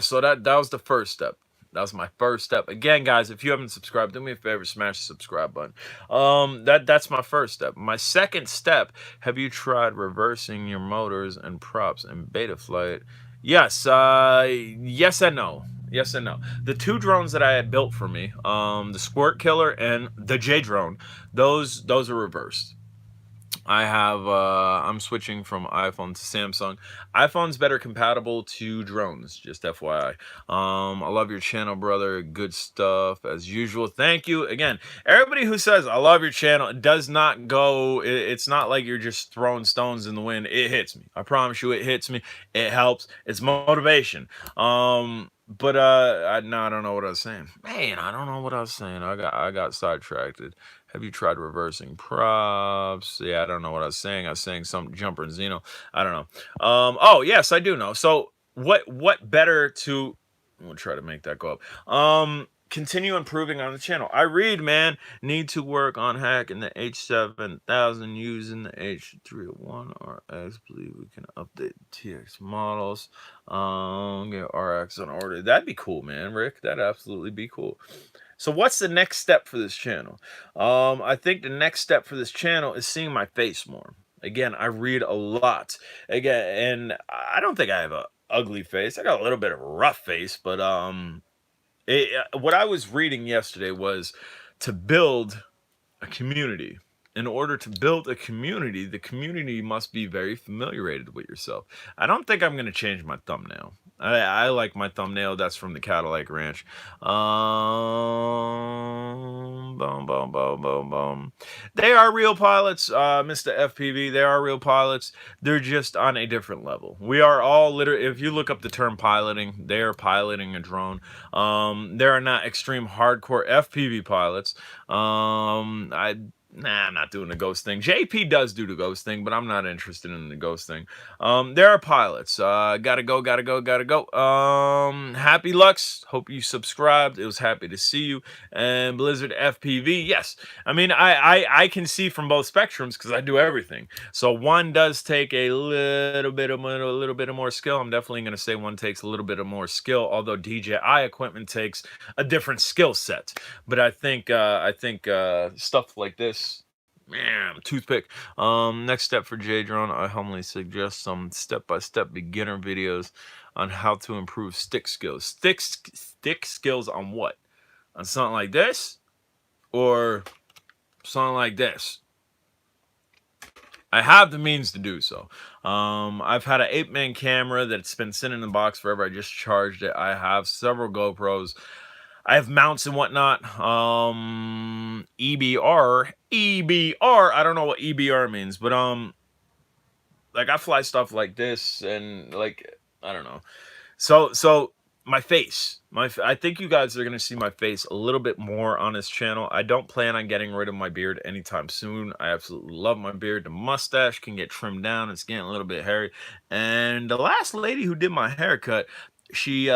so that was the first step. That was my first step. Again, guys, if you haven't subscribed, do me a favor, smash the subscribe button. That's my first step. My second step, have you tried reversing your motors and props in beta flight? Yes, yes and no. Yes and no. The two drones that I had built for me, the Squirt Killer and the J drone, those are reversed. I'm switching from iPhone to Samsung. iPhone's better compatible to drones, just FYI. I love your channel, brother. Good stuff as usual. Thank you again. Everybody who says I love your channel, it does not go. It's not like you're just throwing stones in the wind. It hits me. I promise you, it hits me. It helps. It's motivation. But no, I don't know what I was saying. Man, I don't know what I was saying. I got sidetracked. Have you tried reversing props? Yeah, I don't know what I was saying. I was saying some jumper and Xeno. I don't know. Oh yes, I do know. So what better to? We'll try to make that go up. Continue improving on the channel. I read, man. Need to work on hacking the H7000 using the H301 RX. Believe we can update the TX models. Get RX on order. That'd be cool, man, Rick. That'd absolutely be cool. So what's the next step for this channel? I think the next step for this channel is seeing my face more. Again, I read a lot. Again, and I don't think I have a ugly face. I got a little bit of a rough face, but what I was reading yesterday was to build a community. In order to build a community, the community must be very familiarized with yourself. I don't think I'm going to change my thumbnail. I like my thumbnail. That's from the Cadillac Ranch. Boom, boom, boom, boom, boom. They are real pilots, Mr. FPV. They are real pilots. They're just on a different level. We are all literally, if you look up the term piloting, they are piloting a drone. There are not extreme hardcore FPV pilots. I'm not doing the ghost thing. JP does do the ghost thing, but I'm not interested in the ghost thing. There are pilots. Gotta go. Happy Lux. Hope you subscribed. It was happy to see you. And Blizzard FPV. Yes. I mean, I can see from both spectrums because I do everything. So one does take a little bit of more skill. I'm definitely going to say one takes a little bit of more skill, although DJI equipment takes a different skill set. But I think stuff like this. Man, toothpick. Next step for J-Drone, I humbly suggest some step-by-step beginner videos on how to improve stick skills. Stick skills on what? On something like this? Or something like this? I have the means to do so. I've had an 8-man camera that's been sitting in the box forever. I just charged it. I have several GoPros. I have mounts and whatnot. EBR. I don't know what EBR means, but like I fly stuff like this, and like I don't know. So my face, I think you guys are gonna see my face a little bit more on this channel. I don't plan on getting rid of my beard anytime soon. I absolutely love my beard. The mustache can get trimmed down. It's getting a little bit hairy. And the last lady who did my haircut, she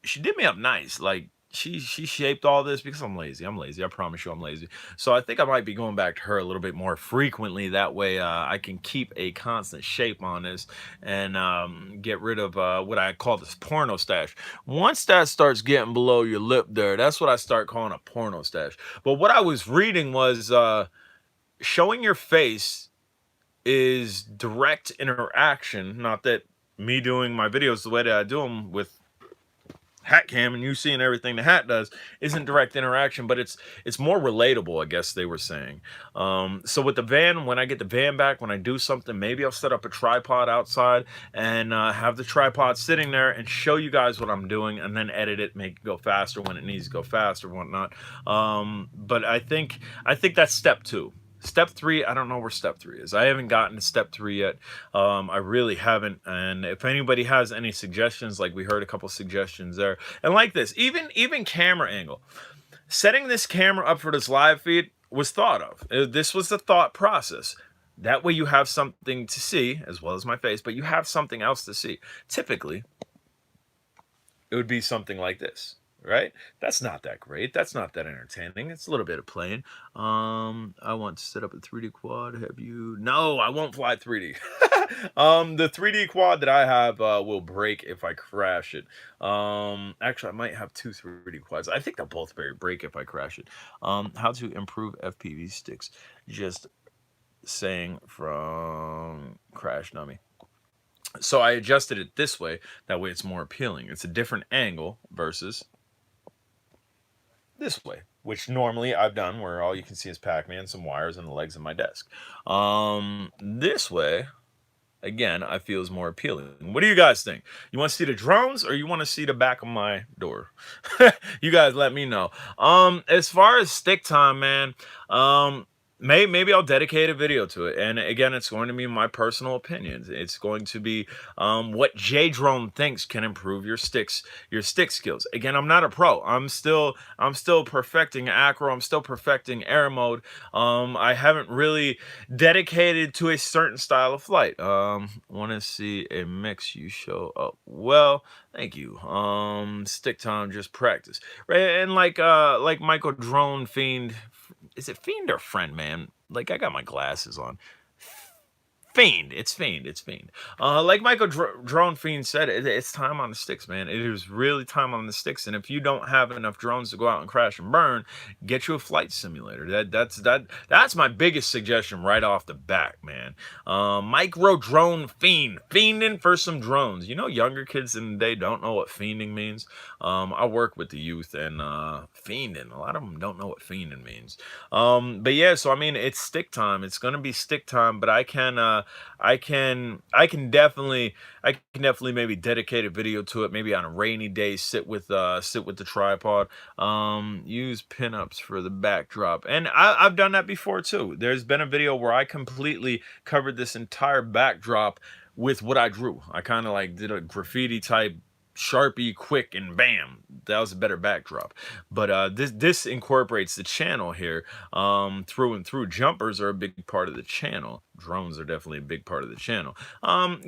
she did me up nice. Like she shaped all this because I'm lazy. I'm lazy. I promise you I'm lazy. So I think I might be going back to her a little bit more frequently. That way I can keep a constant shape on this and get rid of what I call this porno stash. Once that starts getting below your lip there, that's what I start calling a porno stash. But what I was reading was showing your face is direct interaction. Not that me doing my videos the way that I do them with hat cam and you seeing everything the hat does isn't direct interaction, but it's more relatable, I guess they were saying. So with the van, when I get the van back, when I do something, maybe I'll set up a tripod outside and have the tripod sitting there and show you guys what I'm doing, and then edit it, make it go faster when it needs to go faster, whatnot. But I think that's step 2. Step 3, I don't know where step 3 is. I haven't gotten to step 3 yet. I really haven't. And if anybody has any suggestions, like we heard a couple suggestions there, and like this, even camera angle, setting this camera up for this live feed was thought of. This was the thought process. That way you have something to see, as well as my face, but you have something else to see. Typically, it would be something like this, right? That's not that great. That's not that entertaining. It's a little bit of playing. I want to set up a 3D quad. Have you? No, I won't fly 3D. The 3D quad that I have will break if I crash it. Actually, I might have 2 3D quads. I think they'll both break if I crash it. How to improve FPV sticks? Just saying from Crash Dummy. So I adjusted it this way. That way it's more appealing. It's a different angle versus this way, which normally I've done where all you can see is Pac-Man, some wires, and the legs of my desk. This way, again, I feel is more appealing. What do you guys think? You want to see the drones or you want to see the back of my door? You guys let me know. As far as stick time, man, maybe I'll dedicate a video to it. And again, it's going to be my personal opinions. It's going to be what J Drone thinks can improve your stick skills. Again, I'm not a pro. I'm still perfecting acro. I'm still perfecting air mode. I haven't really dedicated to a certain style of flight. Want to see a mix you show up? Well, thank you. Stick time, just practice. Right, and like Michael Drone Fiend. Is it Fiend or Friend, man? Like, I got my glasses on. Fiend. It's Fiend. It's Fiend. Like Michael Drone Fiend said, it's time on the sticks, man. It is really time on the sticks. And if you don't have enough drones to go out and crash and burn, get you a flight simulator. That's my biggest suggestion right off the bat, man. Micro Drone Fiend. Fiending for some drones. You know, younger kids in the day don't know what fiending means. I work with the youth, and fiending, a lot of them don't know what fiending means. But yeah, so I mean, it's stick time. It's gonna be stick time, but I can definitely maybe dedicate a video to it. Maybe on a rainy day, sit with the tripod. Use pinups for the backdrop, and I've done that before too. There's been a video where I completely covered this entire backdrop with what I drew. I kind of like did a graffiti type Sharpie quick and bam, that was a better backdrop. But this incorporates the channel here through and through. Jumpers are a big part of the channel. Drones are definitely a big part of the channel.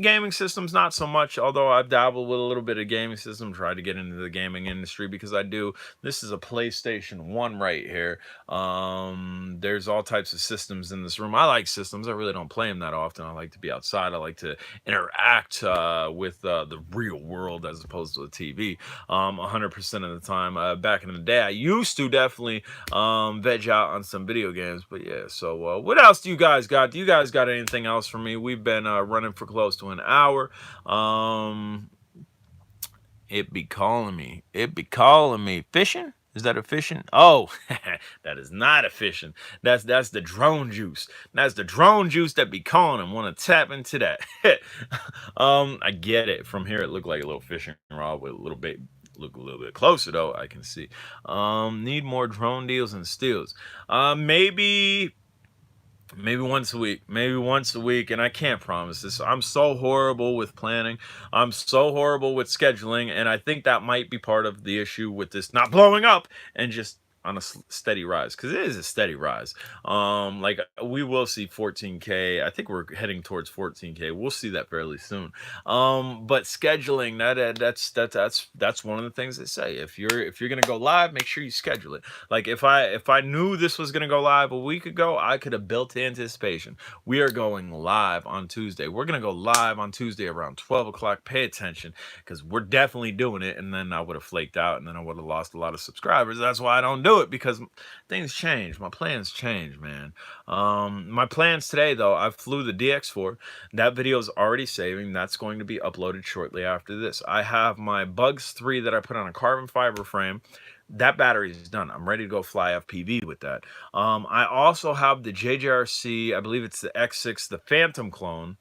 Gaming systems, not so much, although I've dabbled with a little bit of gaming system, tried to get into the gaming industry because I do. This is a PlayStation 1 right here. There's all types of systems in this room. I like systems. I really don't play them that often. I like to be outside. I like to interact with the real world as opposed to a TV 100% of the time. Back in the day, I used to definitely veg out on some video games. But yeah, so what else do you guys got? Do you guys got anything else for me? We've been running for close to an hour. It be calling me. It be calling me. Fishing? Is that a fishing? Oh, that is not a fishing. That's the drone juice. That's the drone juice that be calling and want to tap into that. I get it. From here, it looked like a little fishing rod with a little bit. Look a little bit closer though. I can see. Need more drone deals and steals. Maybe Maybe once a week. Maybe once a week, and I can't promise this. I'm so horrible with planning. I'm so horrible with scheduling, and I think that might be part of the issue with this not blowing up and just on a steady rise, because it is a steady rise. Like we will see 14K. I think we're heading towards 14K. We'll see that fairly soon. But scheduling that's one of the things they say. If you're gonna go live, make sure you schedule it. Like if I knew this was gonna go live a week ago, I could have built anticipation. We are going live on Tuesday. We're gonna go live on Tuesday around 12 o'clock. Pay attention, because we're definitely doing it. And then I would have flaked out, and then I would have lost a lot of subscribers. That's why I don't do it, because things change. My plans change, man. My plans today, though, I flew the DX4. That video is already saving. That's going to be uploaded shortly after this. I have my Bugs 3 that I put on a carbon fiber frame. That battery is done. I'm ready to go fly FPV with that. I also have the JJRC, I believe it's the X6, the Phantom clone.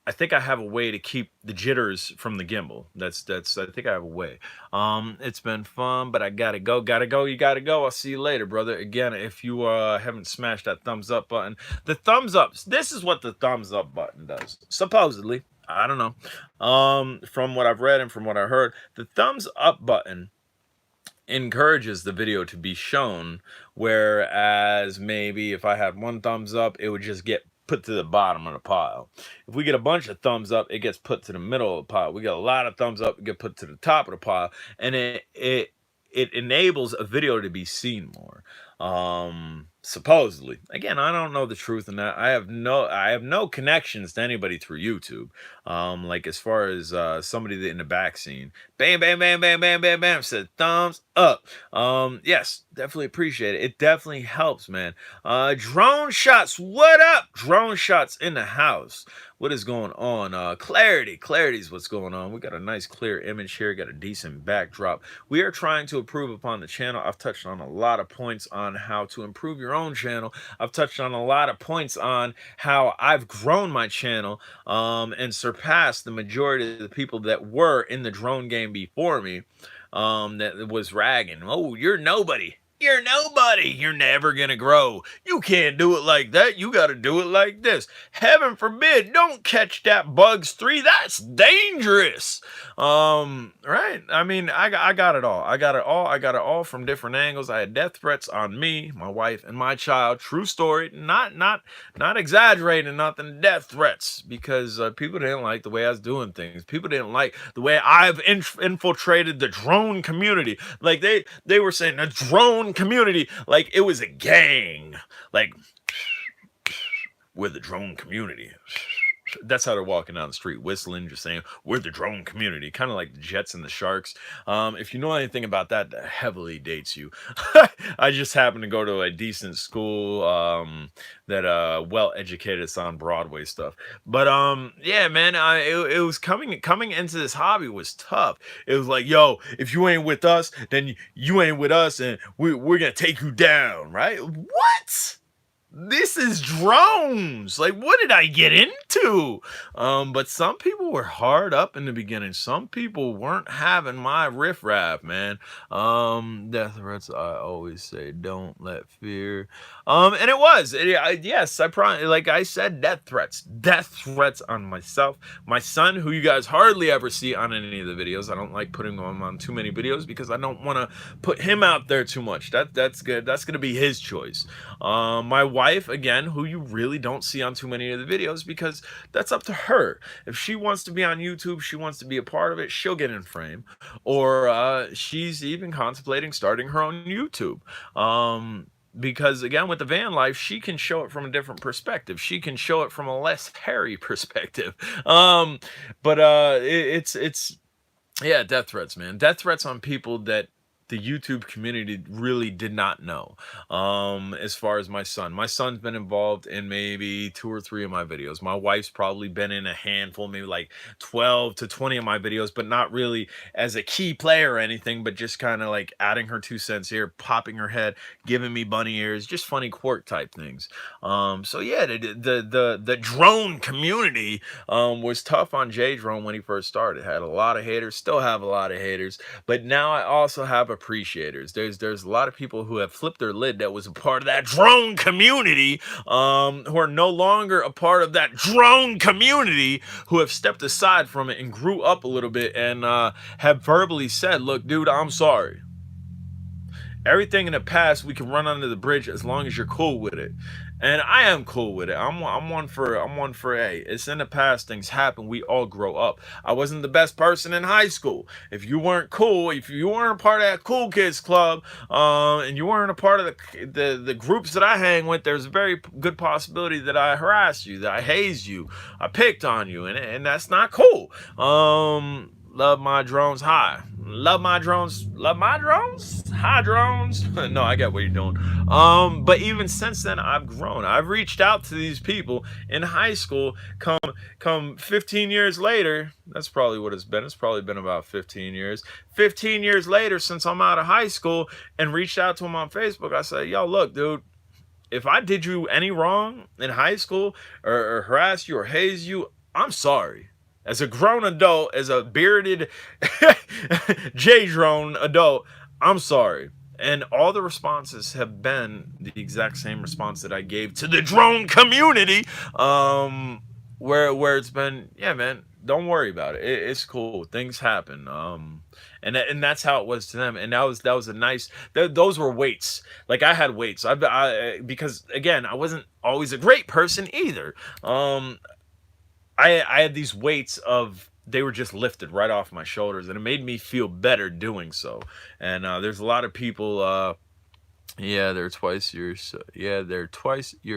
I think I have a way to keep the jitters from the gimbal. That's I think I have a way. It's been fun, but I gotta go. You gotta go. I'll see you later, brother. Again, if you haven't smashed that thumbs up button, the thumbs ups. This is what the thumbs up button does. Supposedly, I don't know. From what I've read and from what I heard, the thumbs up button encourages the video to be shown, whereas maybe if I had one thumbs up, it would just get put to the bottom of the pile. If we get a bunch of thumbs up, it gets put to the middle of the pile. We get a lot of thumbs up, it get put to the top of the pile, and it enables a video to be seen more. Supposedly, again, I don't know the truth in that. I have no connections to anybody through YouTube. Like as far as somebody in the back scene, bam bam bam bam bam bam bam, said thumbs up. Yes, definitely appreciate it. It definitely helps, man. Drone shots, what up? Drone shots in the house. What is going on? Clarity's what's going on. We got a nice clear image here, got a decent backdrop. We are trying to improve upon the channel. I've touched on a lot of points on how to improve your own channel. I've touched on a lot of points on how I've grown my channel and surpassed the majority of the people that were in the drone game before me, that was ragging. Oh, you're nobody. You're nobody. You're never going to grow. You can't do it like that. You got to do it like this. Heaven forbid, don't catch that Bugs 3. That's dangerous. Right? I mean, I got it all. I got it all from different angles. I had death threats on me, my wife, and my child. True story. Not exaggerating nothing. Death threats, because people didn't like the way I was doing things. People didn't like the way I've infiltrated the drone community. Like they were saying the drone community like it was a gang. Like, we're the drone community. That's how they're walking down the street, whistling, just saying, we're the drone community. Kind of like the Jets and the Sharks. If you know anything about that, that heavily dates you. I just happened to go to a decent school that well educated us on Broadway stuff. But yeah, man, it was coming into this hobby was tough. It was like, yo, if you ain't with us, then you ain't with us, and we're gonna take you down, right? What? This is drones. Like, what did I get into? But some people were hard up in the beginning. Some people weren't having my riffraff, man. Death threats, I always say, don't let fear. And it was. Yes, I probably, like I said, death threats on myself, my son, who you guys hardly ever see on any of the videos. I don't like putting him on too many videos because I don't want to put him out there too much. That's good. That's gonna be his choice. My wife, again, who you really don't see on too many of the videos, because that's up to her. If she wants to be on YouTube, she wants to be a part of it, she'll get in frame. Or she's even contemplating starting her own YouTube. Because again, with the van life, she can show it from a different perspective. She can show it from a less hairy perspective. But it's yeah, death threats, man. Death threats on people that the YouTube community really did not know. As far as my son's been involved in maybe 2 or 3 of my videos. My wife's probably been in a handful, maybe like 12 to 20 of my videos, but not really as a key player or anything, but just kind of like adding her 2 cents here, popping her head, giving me bunny ears, just funny quirk type things. So yeah, the drone community was tough on J Drone when he first started. Had a lot of haters, still have a lot of haters, but now I also have a appreciators. There's a lot of people who have flipped their lid that was a part of that drone community, who are no longer a part of that drone community, who have stepped aside from it and grew up a little bit and have verbally said, "Look, dude, I'm sorry. Everything in the past we can run under the bridge as long as you're cool with it." And I am cool with it. I'm one for hey, it's in the past, things happen, we all grow up. I wasn't the best person in high school. If you weren't cool, if you weren't a part of that cool kids club, and you weren't a part of the groups that I hang with, there's a very good possibility that I harassed you, that I hazed you, I picked on you, and that's not cool. Love my drones high. Love my drones. Love my drones. High drones. No, I get what you're doing. But even since then, I've grown. I've reached out to these people in high school. Come 15 years later, that's probably what it's been. It's probably been about 15 years. 15 years later, since I'm out of high school, and reached out to them on Facebook, I said, "Yo, look, dude, if I did you any wrong in high school, or harassed you or hazed you, I'm sorry. As a grown adult, as a bearded J-drone adult, I'm sorry." And all the responses have been the exact same response that I gave to the drone community, where it's been, "Yeah, man, don't worry about it. It's cool. Things happen." And that's how it was to them. And that was a nice. Those were weights. Like, I had weights. Because again, I wasn't always a great person either. I had these weights of, they were just lifted right off my shoulders, and it made me feel better doing so. And there's a lot of people, yeah, they're twice your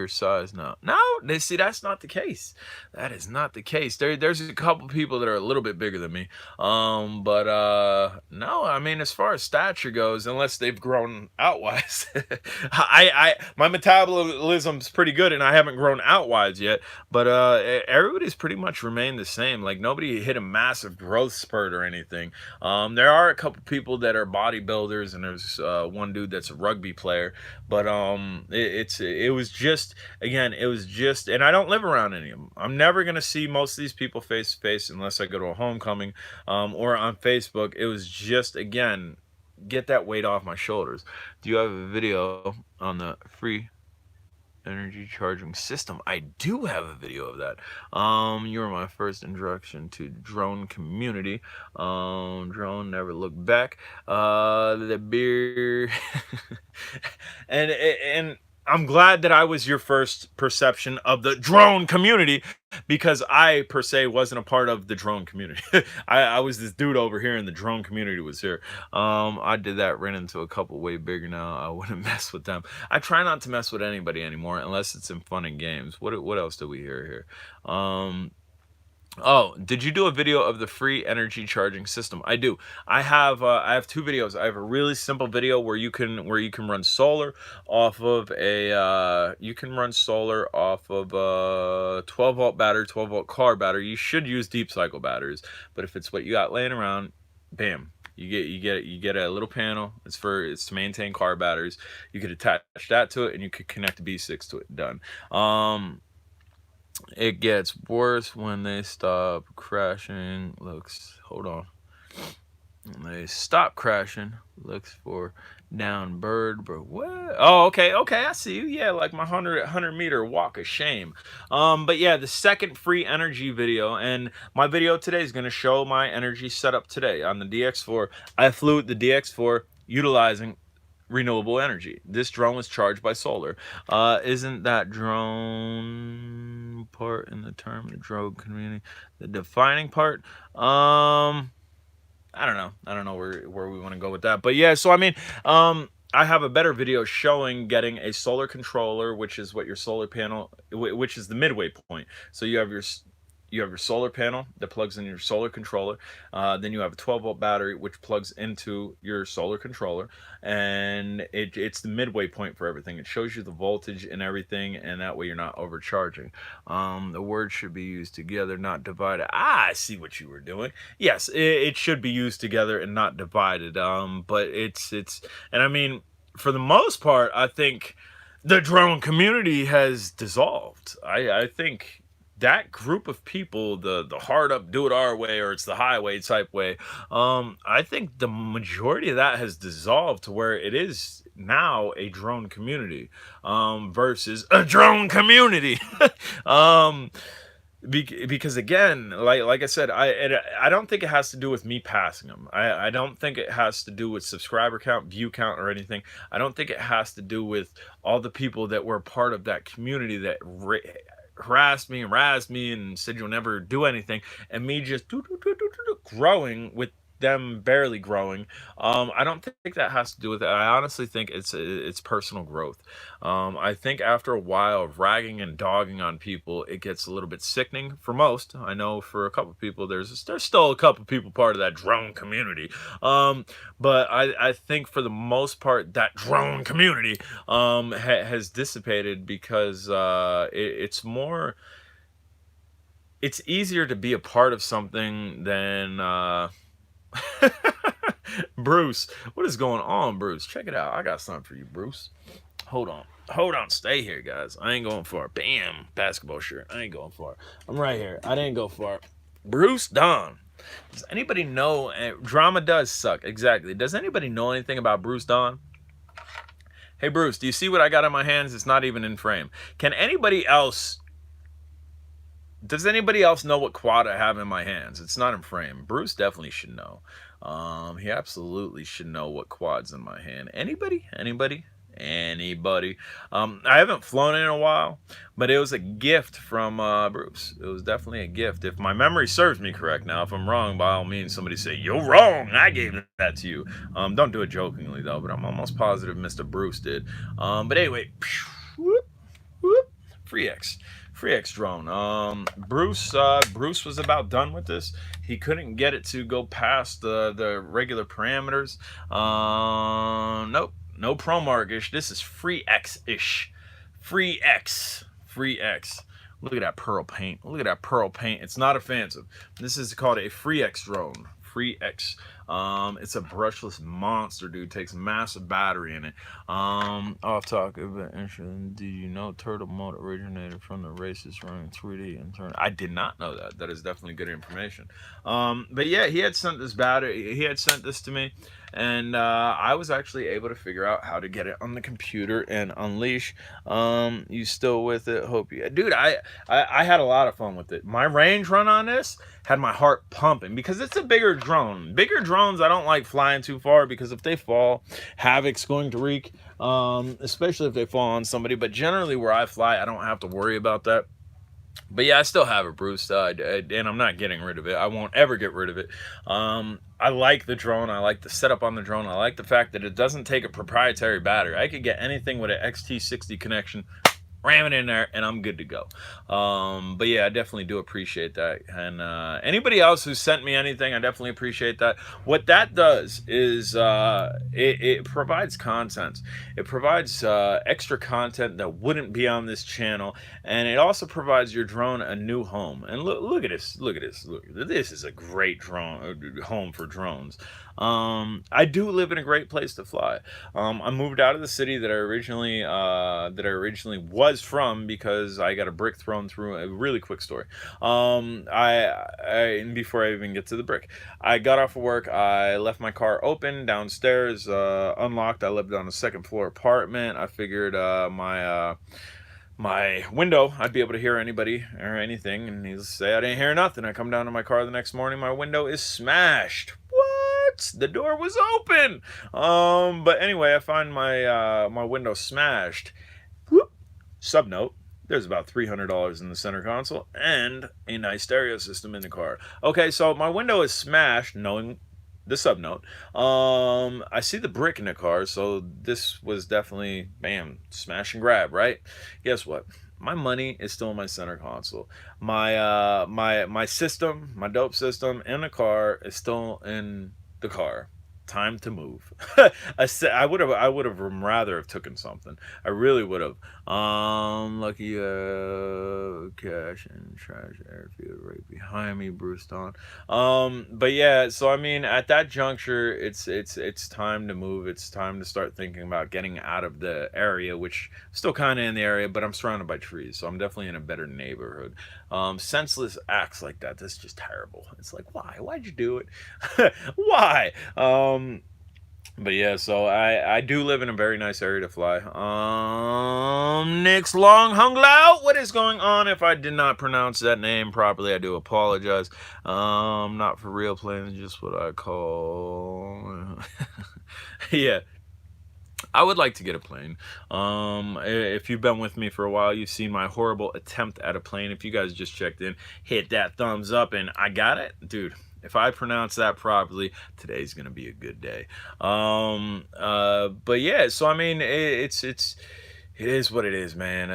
size now. No, they see, that's not the case. That is not the case. There's a couple people that are a little bit bigger than me. But no, I mean, as far as stature goes, unless they've grown outwise, my metabolism's pretty good, and I haven't grown outwise yet. But everybody's pretty much remained the same. Like, nobody hit a massive growth spurt or anything. There are a couple people that are bodybuilders, and there's one dude that's a rugby player. But it was just, again, it was just, and I don't live around any of them. I'm never gonna see most of these people face to face unless I go to a homecoming, or on Facebook. It was just, again, get that weight off my shoulders. Do you have a video on the free energy charging system? I do have a video of that. You were my first introduction to drone community. Drone never looked back. The beer. and I'm glad that I was your first perception of the drone community, because I, per se, wasn't a part of the drone community. I was this dude over here, and the drone community was here. I did that, ran into a couple way bigger now. I wouldn't mess with them. I try not to mess with anybody anymore unless it's in fun and games. What else do we hear here? Oh, did you do a video of the free energy charging system? I do. I have two videos. I have a really simple video where you can run solar off of a 12-volt battery, 12-volt car battery. You should use deep cycle batteries, but if it's what you got laying around, bam. You get a little panel. It's to maintain car batteries. You could attach that to it, and you could connect a B6 to it. Done. It gets worse when they stop crashing. Hold on. When they stop crashing, looks for down bird. But what? Oh, okay, I see you. Yeah, like my 100 meter walk of shame. But yeah, the second free energy video, and my video today is going to show my energy setup today on the DX4. I flew the DX4 utilizing renewable energy. This drone was charged by solar. Isn't that drone part in the term the drone community the defining part? I don't know where we want to go with that. But yeah, so I mean, I have a better video showing getting a solar controller, which is what your solar panel, which is the midway point. So you have your solar panel that plugs in your solar controller. Then you have a 12-volt battery, which plugs into your solar controller. And it's the midway point for everything. It shows you the voltage and everything, and that way you're not overcharging. The words should be used together, not divided. I see what you were doing. Yes, it should be used together and not divided. But it's, and I mean, for the most part, I think the drone community has dissolved. I think that group of people, the hard up, do it our way or it's the highway type way, I think the majority of that has dissolved to where it is now a drone community, versus a drone community. um, because again, like I said, I don't think it has to do with me passing them. I don't think it has to do with subscriber count, view count, or anything. I don't think it has to do with all the people that were part of that community that harassed me and razzed me and said you'll never do anything, and me just growing with them barely growing. I don't think that has to do with it. I honestly think it's personal growth. I think after a while of ragging and dogging on people, it gets a little bit sickening for most. I know for a couple people, there's still a couple people part of that drone community. But I think for the most part, that drone community has dissipated because it's easier to be a part of something than Bruce. What is going on, Bruce? Check it out. I got something for you, Bruce. Hold on. Hold on. Stay here, guys. I ain't going far. Bam. Basketball shirt. I ain't going far. I'm right here. I didn't go far. Bruce Don. Does anybody know? Drama does suck. Exactly. Does anybody know anything about Bruce Don? Hey, Bruce, do you see what I got in my hands? It's not even in frame. Can anybody else... Does anybody else know what quad I have in my hands? It's not in frame. Bruce definitely should know. He absolutely should know what quad's in my hand. Anybody? Anybody? Anybody? I haven't flown in a while, but it was a gift from Bruce. It was definitely a gift. If my memory serves me correct. Now, if I'm wrong, by all means, somebody say, you're wrong. I gave that to you. Don't do it jokingly, though, but I'm almost positive Mr. Bruce did. But anyway, whoop, whoop, free X. Free X drone. Bruce was about done with this. He couldn't get it to go past the regular parameters. Nope, no pro mark-ish. This is free X-ish. Free X. Free X. Look at that pearl paint. Look at that pearl paint. It's not offensive. This is called a free X drone. Free X. It's a brushless monster, dude. Takes massive battery in it. Off topic, but interesting. Did you know turtle mode originated from the races running 3D and turn? I did not know that. That is definitely good information. But yeah, he had sent this battery. He had sent this to me, and I was actually able to figure out how to get it on the computer and unleash. You still with it? Hope you, dude. I had a lot of fun with it. My range run on this had my heart pumping because it's a bigger drone. Bigger drones, I don't like flying too far because if they fall, havoc's going to wreak. Especially if they fall on somebody. But generally, where I fly, I don't have to worry about that. But yeah, I still have it, Bruce, and I'm not getting rid of it. I won't ever get rid of it. I like the drone. I like the setup on the drone. I like the fact that it doesn't take a proprietary battery. I could get anything with an XT60 connection, ram it in there, and I'm good to go. But yeah, I definitely do appreciate that. And anybody else who sent me anything, I definitely appreciate that. What that does is it provides content. It provides extra content that wouldn't be on this channel, and it also provides your drone a new home. And look at this. Look at this. Look, this is a great drone home for drones. I do live in a great place to fly. I moved out of the city that I originally was from because I got a brick thrown through. A really quick story. And before I even get to the brick, I got off of work. I left my car open downstairs, unlocked. I lived on a second floor apartment. I figured my window, I'd be able to hear anybody or anything, and he'll say I didn't hear nothing. I come down to my car the next morning, my window is smashed. What? The door was open. But anyway, I find my window smashed. Whoop. Subnote. There's about $300 in the center console and a nice stereo system in the car. Okay, so my window is smashed, knowing the subnote. I see the brick in the car, so this was definitely, bam, smash and grab, right? Guess what? My money is still in my center console. My system, my dope system in the car is still in the car. time to move. I would have rather have taken something. I really would have. Lucky cash and trash airfield right behind me, Bruce Don. But yeah, so I mean, at that juncture, it's time to move. It's time to start thinking about getting out of the area, which still kind of in the area, but I'm surrounded by trees, so I'm definitely in a better neighborhood. Senseless acts like that, that's just terrible. It's like, why? Why'd you do it? Why? But yeah, so I do live in a very nice area to fly. Nick's Long Hung Lao. What is going on? If I did not pronounce that name properly, I do apologize. Not for real planes, just what I call. Yeah, I would like to get a plane. If you've been with me for a while, you've seen my horrible attempt at a plane. If you guys just checked in, hit that thumbs up, and I got it, dude. If I pronounce that properly, today's gonna be a good day. But yeah, so I mean, it is what it is, man.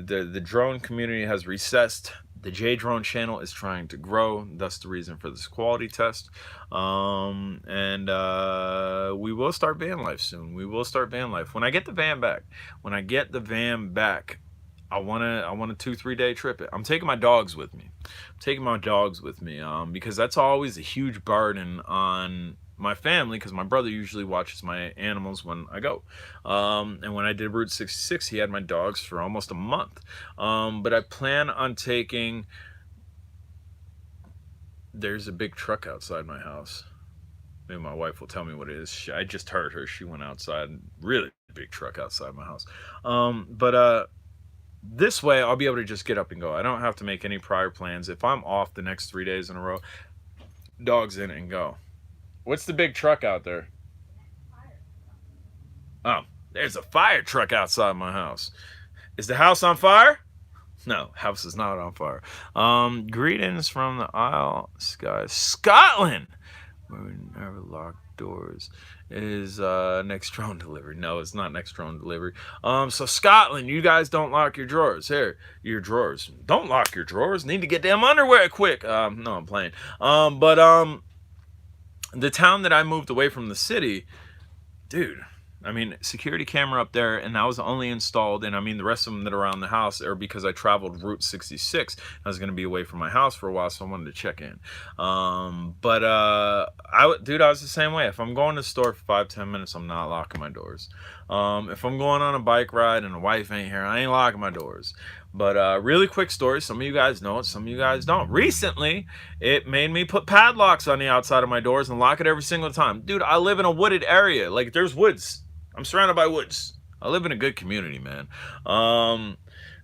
The drone community has recessed. The J Drone channel is trying to grow. That's the reason for this quality test. And we will start van life soon. We will start van life when I get the van back. When I get the van back, I want a 2-3 day trip. I'm taking my dogs with me. Because that's always a huge burden on my family, because my brother usually watches my animals when I go. And when I did Route 66, he had my dogs for almost a month. But I plan on taking. There's a big truck outside my house. Maybe my wife will tell me what it is. I just heard her. She went outside. Really big truck outside my house. But this way I'll be able to just get up and go. I don't have to make any prior plans. If I'm off the next 3 days in a row, dogs in and go. What's the big truck out there? Oh, there's a fire truck outside my house. Is the house on fire? No, house is not on fire. Greetings from the Isle Sky, Scotland, where we never lock doors. It is next drone delivery. No, it's not next drone delivery. So Scotland, you guys don't lock your drawers. Here, your drawers. Don't lock your drawers. Need to get them underwear quick. No, I'm playing. But the town that I moved away from the city, dude, I mean, security camera up there, and that was only installed, and I mean, the rest of them that are around the house are because I traveled Route 66. I was going to be away from my house for a while, so I wanted to check in. Dude, I was the same way. If I'm going to the store for 5-10 minutes, I'm not locking my doors. If I'm going on a bike ride and the wife ain't here, I ain't locking my doors. But really quick story, some of you guys know it, some of you guys don't. Recently, it made me put padlocks on the outside of my doors and lock it every single time. Dude, I live in a wooded area. Like, there's woods. I'm surrounded by woods. I live in a good community, man.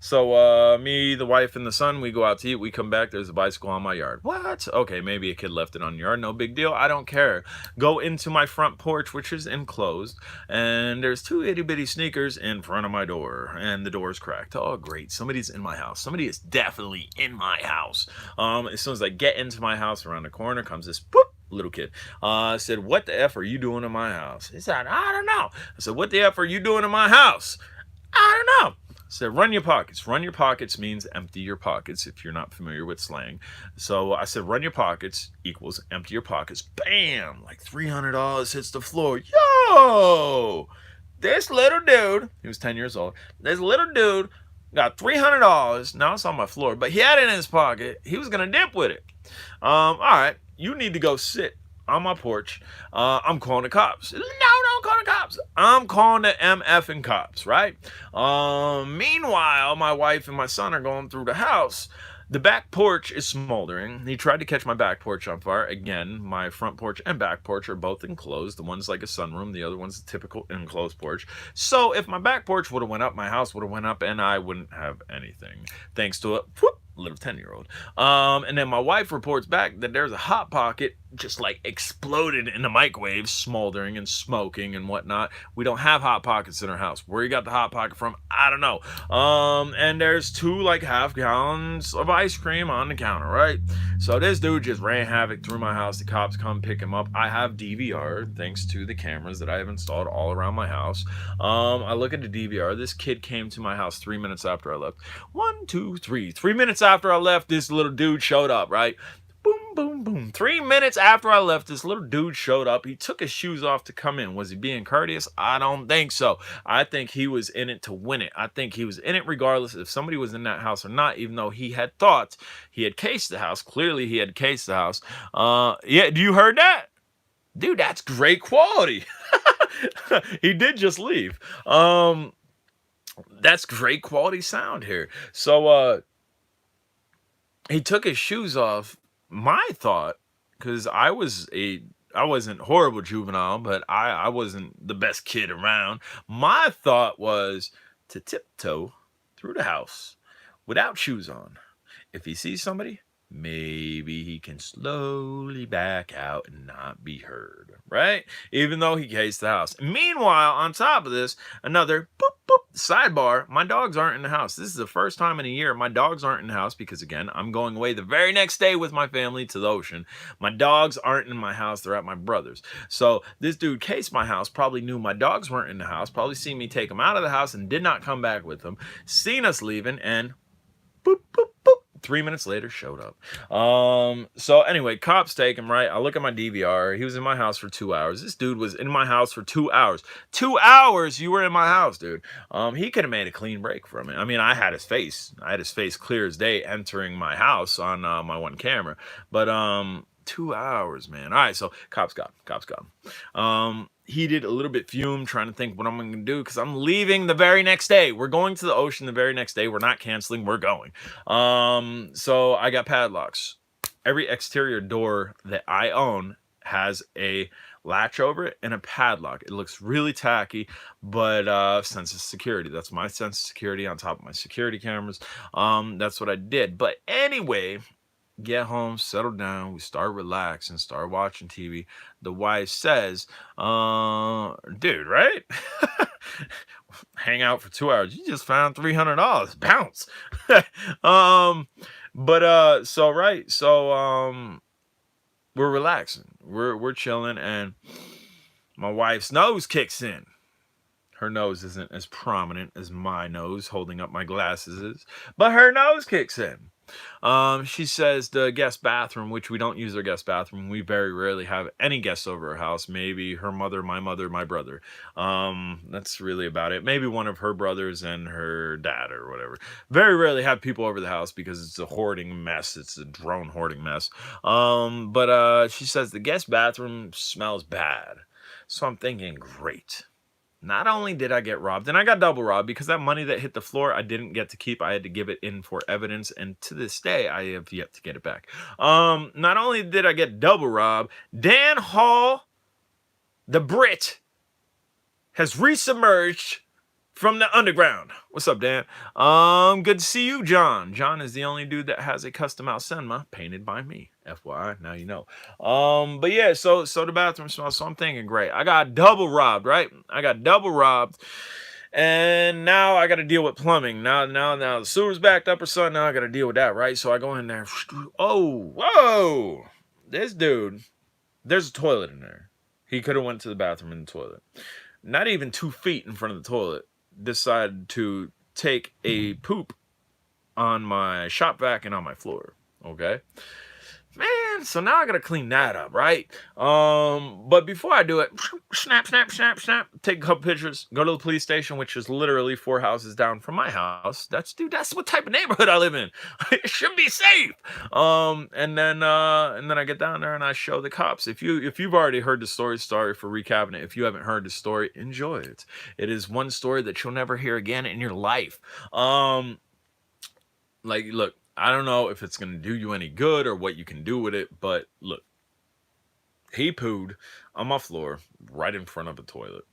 So me, the wife, and the son, we go out to eat. We come back. There's a bicycle on my yard. What? Okay, maybe a kid left it on your yard. No big deal. I don't care. Go into my front porch, which is enclosed, and there's 2 itty-bitty sneakers in front of my door, and the door's cracked. Oh, great. Somebody's in my house. Somebody is definitely in my house. As soon as I get into my house, around the corner comes this boop, little kid. I said, what the F are you doing in my house? He said, I don't know. I said, what the F are you doing in my house? I don't know. I said, run your pockets. Run your pockets means empty your pockets, if you're not familiar with slang. So I said, run your pockets equals empty your pockets. Bam! Like $300 hits the floor. Yo! This little dude, he was 10 years old, this little dude got $300. Now it's on my floor, but he had it in his pocket. He was going to dip with it. All right. You need to go sit on my porch. I'm calling the cops. No, don't call the cops. I'm calling the MFing cops, right? Meanwhile, my wife and my son are going through the house. The back porch is smoldering. He tried to catch my back porch on fire. Again, my front porch and back porch are both enclosed. The one's like a sunroom. The other one's a typical enclosed porch. So if my back porch would have went up, my house would have went up, and I wouldn't have anything. Thanks to a little 10-year-old. And then my wife reports back that there's a hot pocket just like exploded in the microwave, smoldering and smoking and whatnot. We don't have hot pockets in our house. Where you got the hot pocket from, I don't know. And there's 2 like half gallons of ice cream on the counter, right? So this dude just ran havoc through my house. The cops come pick him up. I have DVR thanks to the cameras that I have installed all around my house. I look at the DVR. This kid came to my house 3 minutes after I left. 1, 2, 3. 3 minutes after I left, this little dude showed up, right? Boom, boom, boom. 3 minutes after I left, this little dude showed up. He took his shoes off to come in. Was he being courteous? I don't think so. I think he was in it to win it. I think he was in it regardless if somebody was in that house or not, even though he had thought he had cased the house. Clearly, he had cased the house. Yeah, do you heard that? Dude, that's great quality. He did just leave. That's great quality sound here. So, he took his shoes off. My thought, because I wasn't horrible juvenile, but I wasn't the best kid around. My thought was to tiptoe through the house without shoes on. If he sees somebody, maybe he can slowly back out and not be heard, right? Even though he cased the house. Meanwhile, on top of this, another boop, boop, sidebar, my dogs aren't in the house. This is the first time in a year my dogs aren't in the house because, again, I'm going away the very next day with my family to the ocean. My dogs aren't in my house. They're at my brother's. So this dude cased my house, probably knew my dogs weren't in the house, probably seen me take them out of the house and did not come back with them, seen us leaving, and boop, boop, boop. 3 minutes later, showed up. So anyway, cops take him, right? I look at my DVR. He was in my house for 2 hours. This dude was in my house for 2 hours. 2 hours you were in my house, dude. He could have made a clean break from it. I mean, I had his face. I had his face clear as day entering my house on my one camera. But 2 hours, man. All right, so cops got him. Heated, a little bit fumed, trying to think what I'm going to do because I'm leaving the very next day. We're going to the ocean the very next day. We're not canceling. We're going. So I got padlocks. Every exterior door that I own has a latch over it and a padlock. It looks really tacky, but sense of security. That's my sense of security on top of my security cameras. That's what I did. But anyway, get home, settle down, we start relaxing, start watching TV. The wife says, dude, right? Hang out for 2 hours. You just found $300. Bounce. We're relaxing. We're chilling, and my wife's nose kicks in. Her nose isn't as prominent as my nose holding up my glasses is, but her nose kicks in. She says the guest bathroom, which we don't use our guest bathroom. We very rarely have any guests over our house. Maybe her mother, my brother. That's really about it. Maybe one of her brothers and her dad or whatever. Very rarely have people over the house because it's a hoarding mess. It's a drone hoarding mess. But she says the guest bathroom smells bad. So I'm thinking, great. Not only did I get robbed, and I got double robbed because that money that hit the floor, I didn't get to keep. I had to give it in for evidence, and to this day, I have yet to get it back. Not only did I get double robbed, Dan Hall, the Brit, has resubmerged from the underground. What's up, Dan? Good to see you, John. John is the only dude that has a custom Alcema painted by me. FYI, now you know. But yeah, so the bathroom smells. So I'm thinking, great. I got double robbed, right? I got double robbed. And now I got to deal with plumbing. Now the sewer's backed up or something. Now I got to deal with that, right? So I go in there. Oh, whoa. This dude, there's a toilet in there. He could have went to the bathroom in the toilet. Not even 2 feet in front of the toilet. Decided to take a poop on my shop vac and on my floor. Okay, man, so now I gotta clean that up, right? But before I do it, snap, take a couple pictures, go to the police station, which is literally 4 houses down from my house. That's what type of neighborhood I live in. It should be safe. And then I get down there and I show the cops. If you've already heard the story, sorry for recapping it. If you haven't heard the story, enjoy it. It is one story that you'll never hear again in your life. Look, I don't know if it's going to do you any good or what you can do with it, but look, he pooed on my floor right in front of the toilet.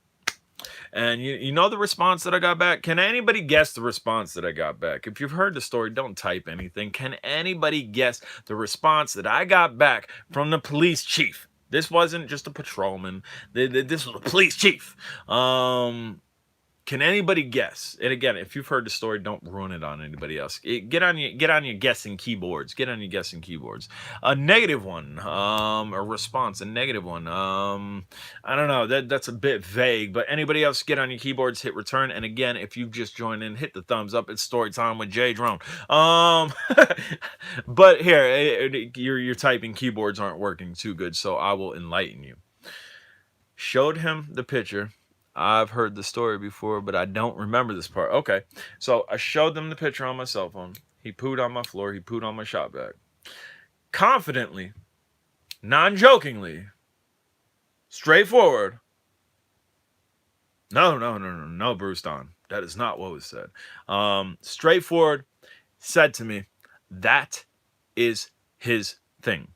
And you know the response that I got back? Can anybody guess the response that I got back? If you've heard the story, don't type anything. Can anybody guess the response that I got back from the police chief? This wasn't just a patrolman. This was a police chief. Can anybody guess? And again, if you've heard the story, don't ruin it on anybody else. Get on your guessing keyboards. Get on your guessing keyboards. A negative one, a response, a negative one. I don't know. That's a bit vague. But anybody else, get on your keyboards, hit return. And again, if you've just joined in, hit the thumbs up. It's story time with Jay Drone. But here, your typing keyboards aren't working too good, so I will enlighten you. Showed him the picture. I've heard the story before, but I don't remember this part. Okay, so I showed them the picture on my cell phone. He pooed on my floor. He pooed on my shop bag. Confidently, non-jokingly, straightforward. No, Bruce Don. That is not what was said. Straightforward, said to me, that is his thing.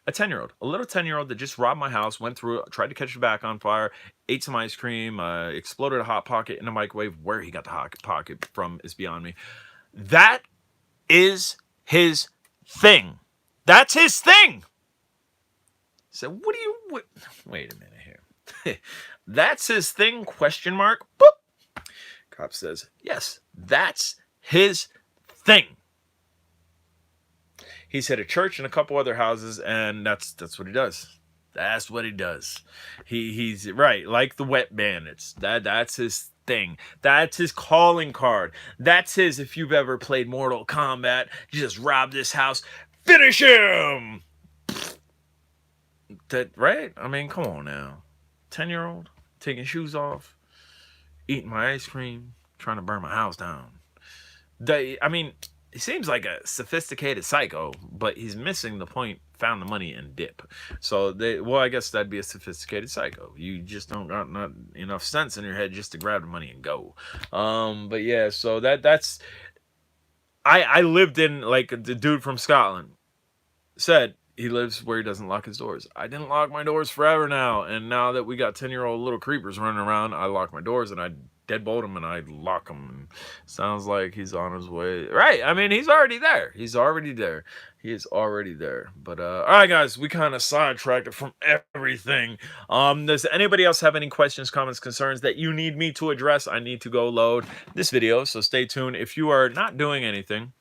A 10-year-old, a little 10-year-old that just robbed my house, went through, tried to catch it back on fire, ate some ice cream, exploded a Hot Pocket in a microwave. Where he got the Hot Pocket from is beyond me. That is his thing. That's his thing. So what do you, wait a minute here. That's his thing, question mark. Boop. Cop says, yes, that's his thing. He's hit a church and a couple other houses, and that's what he does. That's what he does. He's right, like the wet bandits. That's his thing. That's his calling card. That's his, if you've ever played Mortal Kombat, you just rob this house, finish him. That right? I mean, come on now. 10-year-old taking shoes off, eating my ice cream, trying to burn my house down. I mean, he seems like a sophisticated psycho, but he's missing the point. Found the money and dip. So well, I guess that'd be a sophisticated psycho. You just don't got not enough sense in your head just to grab the money and go. But yeah, so that's. I lived in, like, the dude from Scotland said, he lives where he doesn't lock his doors. I didn't lock my doors forever now, and now that we got 10-year-old little creepers running around, I lock my doors and I deadbolt him and I lock him. And sounds like he's on his way. Right? I mean, he's already there. He's already there. He is already there. But all right, guys, we kind of sidetracked it from everything. Does anybody else have any questions, comments, concerns that you need me to address? I need to go load this video, so stay tuned. If you are not doing anything,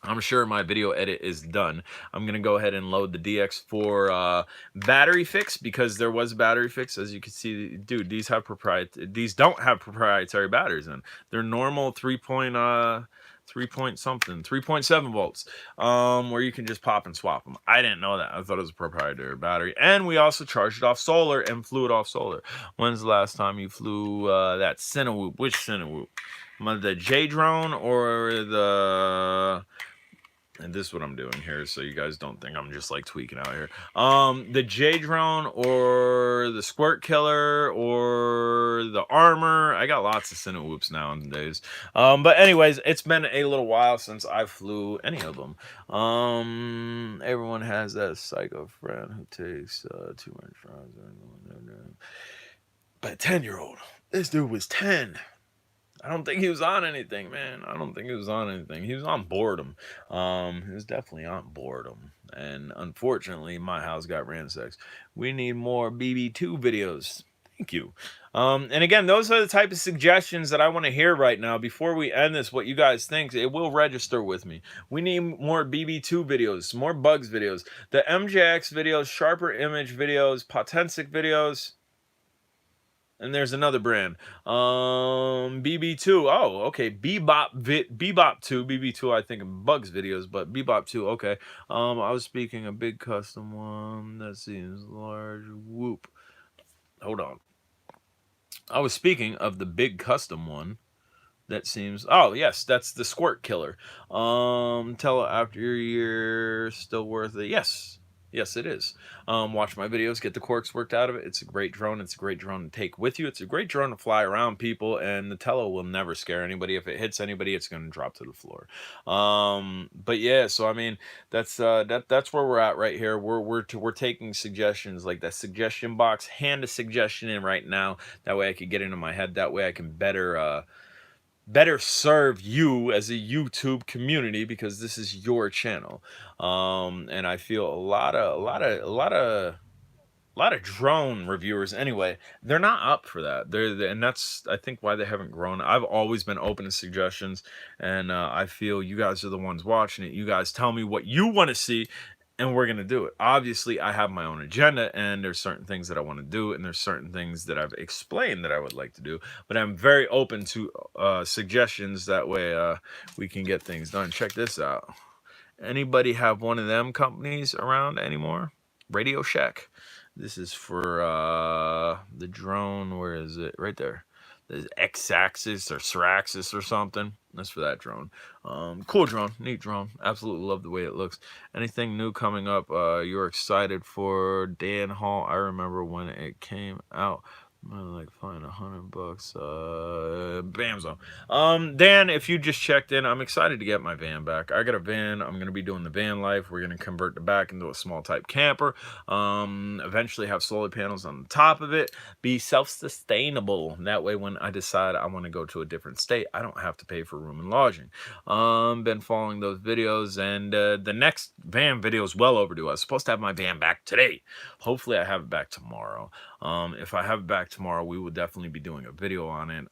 I'm sure my video edit is done. I'm going to go ahead and load the DX4 battery fix, because there was a battery fix. As you can see, dude, these don't have proprietary batteries in. They're normal 3.7 volts, where you can just pop and swap them. I didn't know that. I thought it was a proprietary battery. And we also charged it off solar and flew it off solar. When's the last time you flew that Cinewoop? Which Cinewoop? The J drone or the... And this is what I'm doing here, so you guys don't think I'm just like tweaking out here. The J drone or the Squirt Killer or the Armor. I got lots of Cinewhoops nowadays. But anyways, it's been a little while since I flew any of them. Everyone has that psycho friend who takes too much drugs. But a 10-year-old, this dude was 10. I don't think he was on anything, man. I don't think he was on anything. He was on boredom. He was definitely on boredom. And unfortunately, my house got ransacked. We need more BB2 videos. Thank you. And again, those are the type of suggestions that I want to hear right now. Before we end this, what you guys think, it will register with me. We need more BB2 videos, more bugs videos. The MJX videos, sharper image videos, Potensic videos. And there's another brand. BB2. Oh, okay. Bebop 2. BB2, I think, in Bugs videos, but Bebop 2, okay. I was speaking a big custom one that seems large. Whoop. Hold on. I was speaking of the big custom one that seems... Oh, yes, that's the Squirt Killer. Tell after you're still worth it. Yes. Yes, it is. Watch my videos, get the quirks worked out of it. It's a great drone. It's a great drone to take with you. It's a great drone to fly around people, and the Tello will never scare anybody. If it hits anybody, it's going to drop to the floor. But yeah, so I mean, that's where we're at right here. We're taking suggestions, like that suggestion box. Hand a suggestion in right now. That way I can get into my head. That way I can better serve you as a YouTube community, because this is your channel. And I feel a lot of lot of drone reviewers anyway, they're not up for that. And that's, I think, why they haven't grown. I've always been open to suggestions, and I feel you guys are the ones watching it. You guys tell me what you want to see, and we're gonna do it. Obviously, I have my own agenda, and there's certain things that I want to do, and there's certain things that I've explained that I would like to do. But I'm very open to suggestions. That way, we can get things done. Check this out. Anybody have one of them companies around anymore? Radio Shack. This is for the drone. Where is it? Right there. The X-axis or Siraxis or something. That's for that drone. Cool drone, neat drone. Absolutely love the way it looks. Anything new coming up you're excited for? Dan Hall, I remember when it came out. Like fine, $100. Bamzo. Dan, if you just checked in, I'm excited to get my van back. I got a van. I'm gonna be doing the van life. We're gonna convert the back into a small type camper. Eventually have solar panels on the top of it. Be self-sustainable. That way, when I decide I want to go to a different state, I don't have to pay for room and lodging. Been following those videos, and the next van video is well overdue. I was supposed to have my van back today. Hopefully, I have it back tomorrow. If I have it back tomorrow, we will definitely be doing a video on it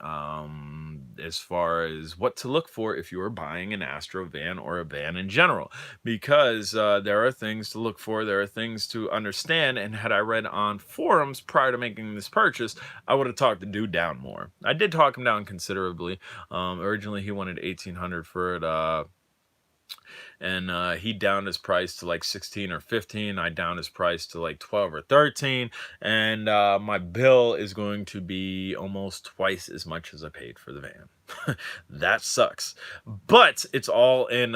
as far as what to look for if you are buying an Astro van or a van in general, because there are things to look for, there are things to understand, and had I read on forums prior to making this purchase, I would have talked the dude down more. I did talk him down considerably. Originally he wanted $1,800 for it, and he downed his price to like 16 or 15. I downed his price to like 12 or 13, and my bill is going to be almost twice as much as I paid for the van. That sucks, but it's all in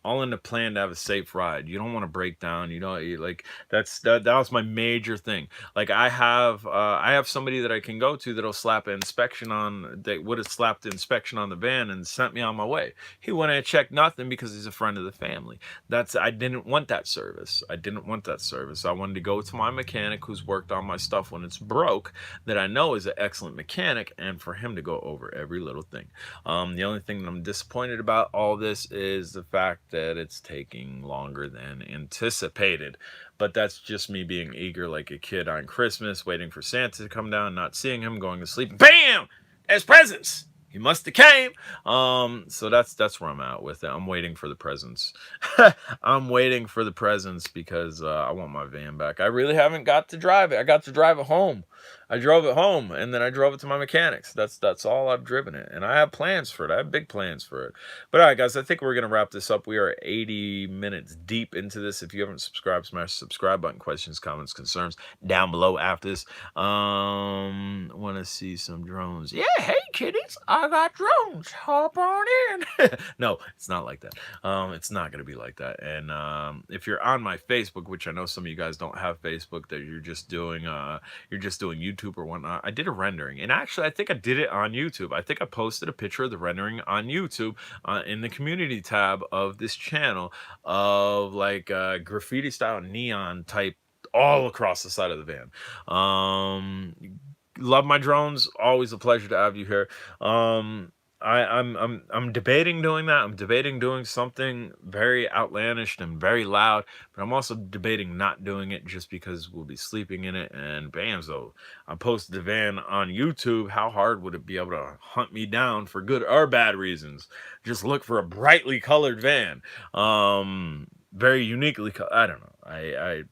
all in the plan to have a safe ride. You don't want to break down. Like that was my major thing. Like I have somebody that I can go to that'll slap an inspection on, that would have slapped the inspection on the van and sent me on my way. He went and checked nothing because he's a friend of the family. I didn't want that service. I didn't want that service. I wanted to go to my mechanic who's worked on my stuff when it's broke, that I know is an excellent mechanic, and for him to go over every little thing. The only thing that I'm disappointed about all this is the fact that it's taking longer than anticipated. But that's just me being eager like a kid on Christmas, waiting for Santa to come down, not seeing him, going to sleep. Bam! There's presents! He must have came. So that's where I'm at with it. I'm waiting for the presents. I'm waiting for the presents because I want my van back. I really haven't got to drive it. I got to drive it home. I drove it home, and then I drove it to my mechanics. That's all I've driven it, and I have plans for it. I have big plans for it. But all right, guys, I think we're gonna wrap this up. We are 80 minutes deep into this. If you haven't subscribed, smash the subscribe button. Questions, comments, concerns down below after this. Want to see some drones? Yeah, hey kiddies, I got drones. Hop on in. No, it's not like that. It's not gonna be like that. And if you're on my Facebook, which I know some of you guys don't have Facebook, that you're just doing YouTube or whatnot, I did a rendering, and actually I think I did it on YouTube. I think I posted a picture of the rendering on YouTube in the community tab of this channel, of like graffiti style neon type all across the side of the van. Love my drones. Always a pleasure to have you here. I'm debating doing that. I'm debating doing something very outlandish and very loud, but I'm also debating not doing it just because we'll be sleeping in it. And bam, so I posted the van on YouTube. How hard would it be able to hunt me down for good or bad reasons? Just look for a brightly colored van. Very uniquely I don't know.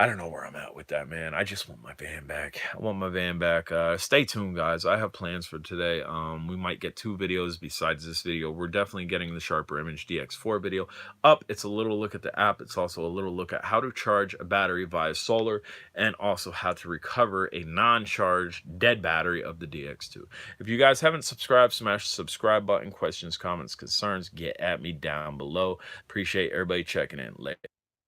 I don't know where I'm at with that, man. I just want my van back. I want my van back. Stay tuned, guys. I have plans for today. We might get 2 videos besides this video. We're definitely getting the Sharper Image DX4 video up. It's a little look at the app. It's also a little look at how to charge a battery via solar, and also how to recover a non-charged dead battery of the DX2. If you guys haven't subscribed, smash the subscribe button. Questions, comments, concerns, get at me down below. Appreciate everybody checking in. Later.